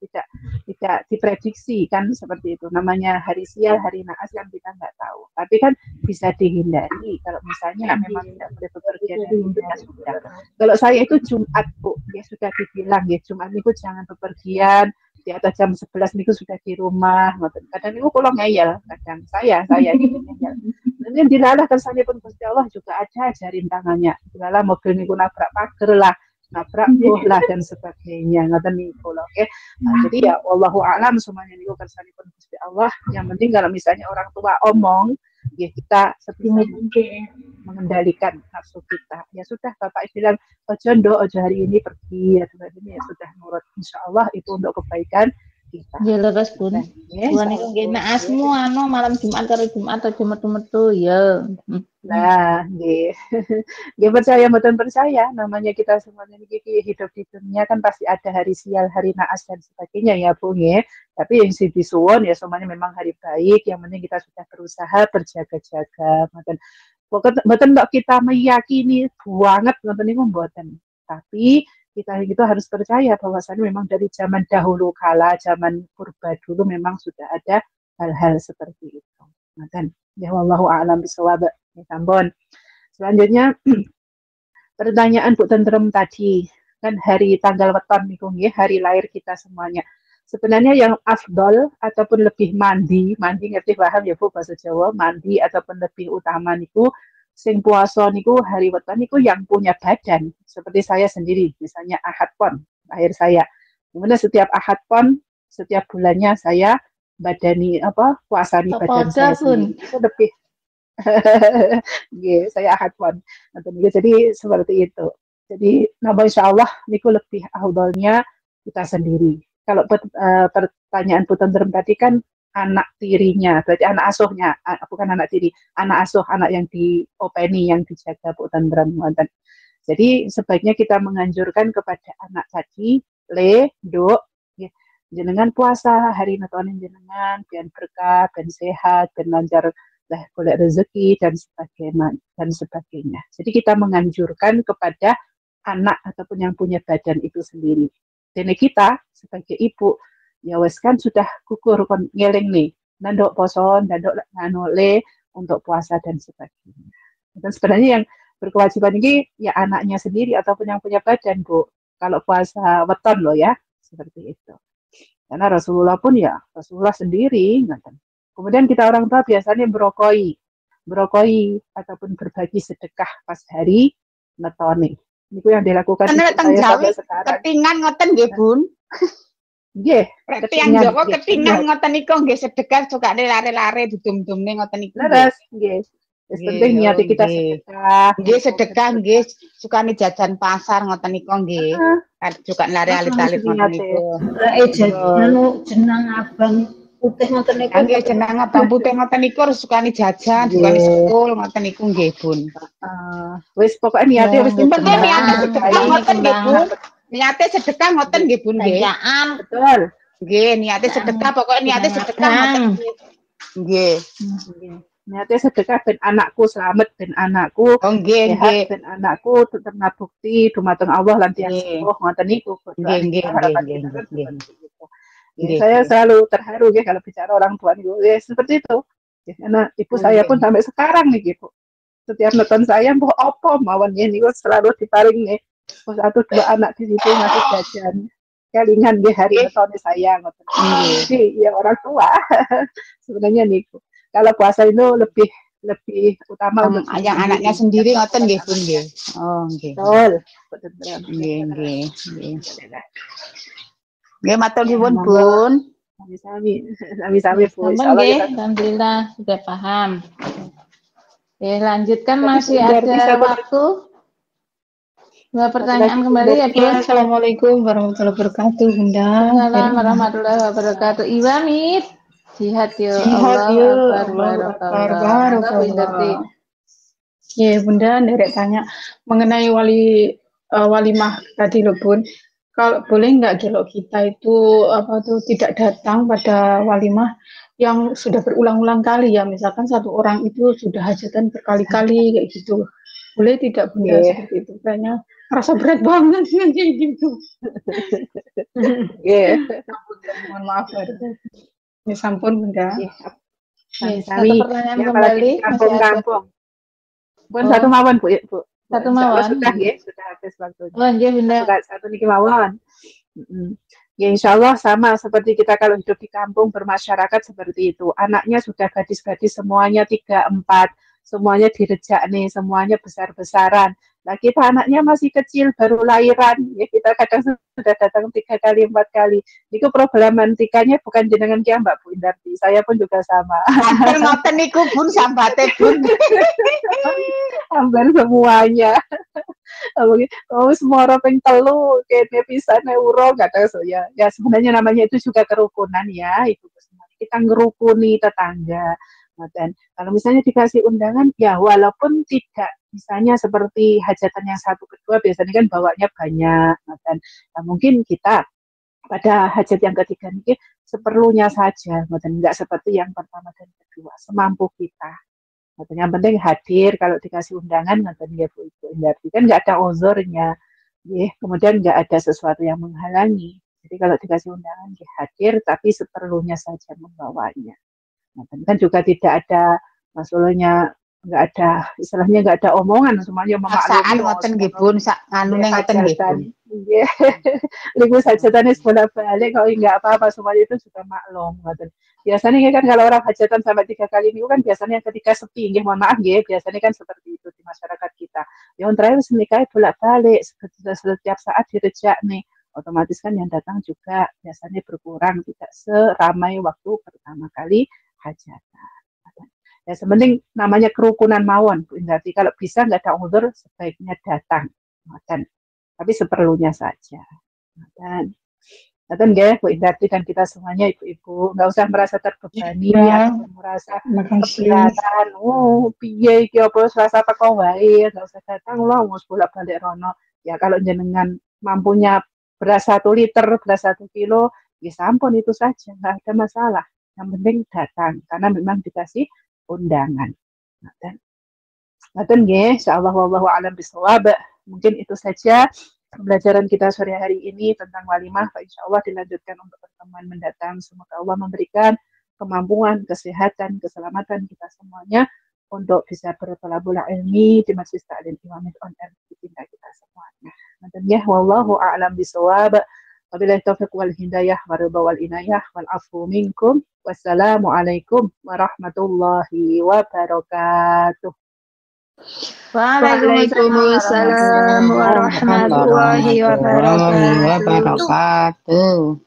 tidak diprediksi kan seperti itu. Namanya hari sial, hari naas kan kita nggak tahu. Tapi kan bisa dihindari kalau misalnya memang tidak boleh bepergian dari kita sudah. Kalau saya itu Jumat Bu, ya sudah dibilang ya Jumat itu jangan bepergian, di atas jam 11 niku sudah di rumah. Kadang niku kula ngeyel, kadang saya gitu ngeyel. Nanti dilalah kersanipun Gusti Allah juga ada aja rintangannya. Dilalah mobil niku nabrak pager lah, nabrak boh lah dan sebagainya. Ngoten niku lho, oke. Jadi ya wallahu a'lam semuanya niku kersanipun Gusti Allah. Yang penting kalau misalnya orang tua omong, ya kita sebisa mungkin mengendalikan nafsu kita. Ya sudah Bapak bilang ojo ndok, ojo hari ini pergi ya ini ya sudah nurut. Insya Allah itu untuk kebaikan kita. Ya leres Bun. Buan iku nggih naasmu anu malam Jumat karo Jumat aja metu-metu ya. Nah, nggih. Nggih percaya mboten percaya, namanya kita semuanya niki hidup di dunia kan pasti ada hari sial, hari naas dan sebagainya ya Bu nggih. Tapi yang sing disuwun ya semuanya memang hari baik, yang penting kita sudah berusaha berjaga-jaga. Mboten kok kita meyakini banget ngoten niku mboten. Tapi kita itu harus percaya bahwasanya memang dari zaman dahulu kala, zaman purba dulu memang sudah ada hal-hal seperti itu. Ngoten. Ya wallahu a'lam bishawab. Ya sampun. Selanjutnya pertanyaan Bu Tentrem tadi, kan hari tanggal weton niku nggih, hari lahir kita semuanya. Sebenarnya yang afdol ataupun lebih mandi ngerti paham ya Bu bahasa Jawa, mandi ataupun lebih utama niku sing puasa niku hari weton niku yang punya badan. Seperti saya sendiri, misalnya Ahad Pon, lahir saya. Kemudian setiap Ahad Pon, setiap bulannya saya badani puasani badan saya sendiri. Itu lebih saya Ahad Pon. Jadi seperti itu. Jadi insya Allah niku lebih afdolnya kita sendiri. Kalau pertanyaan Bu Tentrem tadi kan anak tirinya, berarti anak asuhnya, bukan anak tiri, anak asuh, anak yang diopeni, yang dijaga Bu Tentrem. Jadi sebaiknya kita menganjurkan kepada anak tadi, dok, ya, jenengan puasa hari netonin jenengan, biar berkah, biar sehat, biar lancar lah golek rezeki dan sebagainya. Jadi kita menganjurkan kepada anak ataupun yang punya badan itu sendiri. Dan kita sebagai ibu ya wes kan sudah gugur kon ngeling nih, nandok poson, nandok nganole untuk puasa dan sebagainya. Dan sebenarnya yang berkewajiban ini ya anaknya sendiri ataupun yang punya badan Bu. Kalau puasa weton loh ya, seperti itu. Karena Rasulullah pun ya Rasulullah sendiri, kemudian kita orang tua biasanya berokoi ataupun berbagi sedekah pas hari netone. Itu yang dilakukan saya sampai sekarang. Ketingan ngoten nggih Bun. Nggih, ketingan Joko ketingan ngoten niku nggih sedekah suka lare-lare didum-dumne ngoten niku. Leres, nggih. Wis penting niat kita sedekah. Nggih sedekah nggih sukane jajan pasar ngoten niku nggih. Suka lare alit-alit ngoten niku. Jeneng abang putih ngoten niku. Nggih jeneng abang putih ngoten niku sukane jajan, sukane sekul ngoten niku nggih Bun. Wis pokoke niate wis penting niate sedekah ngoten nggih Bun. Niate sedekah ngoten nggih Bun nggih. Betul. Nggih, niate sedekah pokoke niate sedekah ngoten. Nggih. Niate sedekah ben anakku selamat, ben anakku sehat, ben anakku terkena bukti dumateng Allah lan tiyang sepuh ngoten niku. Nggih. Saya selalu terharu ya kalau bicara orang tua niku. Ya seperti itu. Karena ibu saya pun sampai sekarang nih gitu. Setiap nonton saya mau opo mawon niku selalu diparing nih. Satu dua anak di situ masih jajan. Kelingan di hari nonton saya ngoten. Jadi ya orang tua sebenarnya niku. Kalau puasa itu lebih utama untuk yang anaknya sendiri ngoten nggih Bun nggih. Oh nggih. Betul. Nggih. Nggih matur nuwun Bun. Sami-sami Bu. Alhamdulillah sudah paham. Lanjutkan masih ada waktu. Dua pertanyaan kembali ya Bu. Assalamualaikum warahmatullahi wabarakatuh Bunda. Assalamualaikum warahmatullahi wabarakatuh. Iwamit. Jihad yo Allah Akbar. Ya Bunda, nderek tanya mengenai walimah tadi loh Bun. kalau boleh nggak kalau kita itu apa tuh tidak datang pada walimah yang sudah berulang-ulang kali ya, misalkan satu orang itu sudah hajatan berkali-kali kayak gitu. Boleh tidak Bunda seperti itu? Kayaknya rasa berat banget dengan kayak gitu. Mohon maaf ya sampun Bunda. Satu pertanyaan ya, kembali di kampung-kampung. Pun satu mawon Bu, Bu. Satu mawon. Sudah ya, sudah habis waktunya. Oh, nggih Bunda. Satu niki mawon. Ya insya Allah sama seperti kita kalau hidup di kampung bermasyarakat seperti itu. Anaknya sudah gadis-gadis semuanya 3, 4, semuanya direjak nih, semuanya besar-besaran. Nah kita anaknya masih kecil, baru lahiran. Ya kita kadang sudah datang 3 kali, 4 kali. Itu problematikanya bukan jenengan kia Mbak Bu Indarti. Saya pun juga sama. Hampir ngoten niku Bun sambate Bun. Hampir semuanya. Oh semua ping telu kene pisane uro gak tahu so ya. Ya sebenarnya namanya itu juga kerukunan ya, itu kita ngerukuni tetangga. Dan kalau misalnya dikasih undangan ya walaupun tidak misalnya seperti hajatan yang 1 kedua biasanya kan bawanya banyak, dan mungkin kita pada hajat yang ketiga ini seperlunya saja, dan enggak seperti yang pertama dan kedua, semampu kita. Yang penting hadir, kalau dikasih undangan, ya Bu Ibu Indarti kan nggak ada uzurnya, ya, kemudian nggak ada sesuatu yang menghalangi. Jadi kalau dikasih undangan, ya hadir, tapi seperlunya saja membawanya. Kan juga tidak ada maksudnya nggak ada istilahnya nggak ada omongan semuanya memaklumi ngoten nggih Bun sak nganune ngoten nggih Bun. Nggih. Liku hajatan bolak-balik kok enggak apa-apa semuanya itu juga maklum ngoten. Biasanya kan kalau orang hajatan sampai 3 kali ini kan biasanya ketika sepi nggih mohon maaf nggih biasanya kan seperti itu di masyarakat kita. Yang terakhir menikah bolak-balik setiap saat direjak nih otomatis kan yang datang juga biasanya berkurang tidak seramai waktu pertama kali hajatan. Ya sebenarnya namanya kerukunan mawon Bu Indarti. Kalau bisa nggak ada uzur sebaiknya datang. Tapi seperlunya saja. Dan nggih Bu Indarti dan kita semuanya ibu-ibu nggak usah merasa terbebani atau merasa keberatan. Oh piye iki apa rasa teko wae nggak usah datang loh mau bolak-balik rono. Ya kalau jenengan mampunya beras 1 liter, beras 1 kilo, ya sampun itu saja nggak ada masalah. Yang penting datang karena memang dikasih undangan. Ngaten nggih, insyaallah wallahu a'lam bishawab. Mungkin itu saja pembelajaran kita sore hari ini tentang walimah. Insyaallah dilanjutkan untuk pertemuan mendatang. Semoga Allah memberikan kemampuan, kesehatan, keselamatan kita semuanya untuk bisa bertolabul ilmi di Masjid Ta'lim Imam on Air di kita semuanya. Ngaten nggih, wallahu a'lam bishawab. Wabillahi taufiq wal hidayah waridha wal inayah wal afu minkum. Wassalamualaikum warahmatullahi wabarakatuh. Waalaikumsalam warahmatullahi wabarakatuh.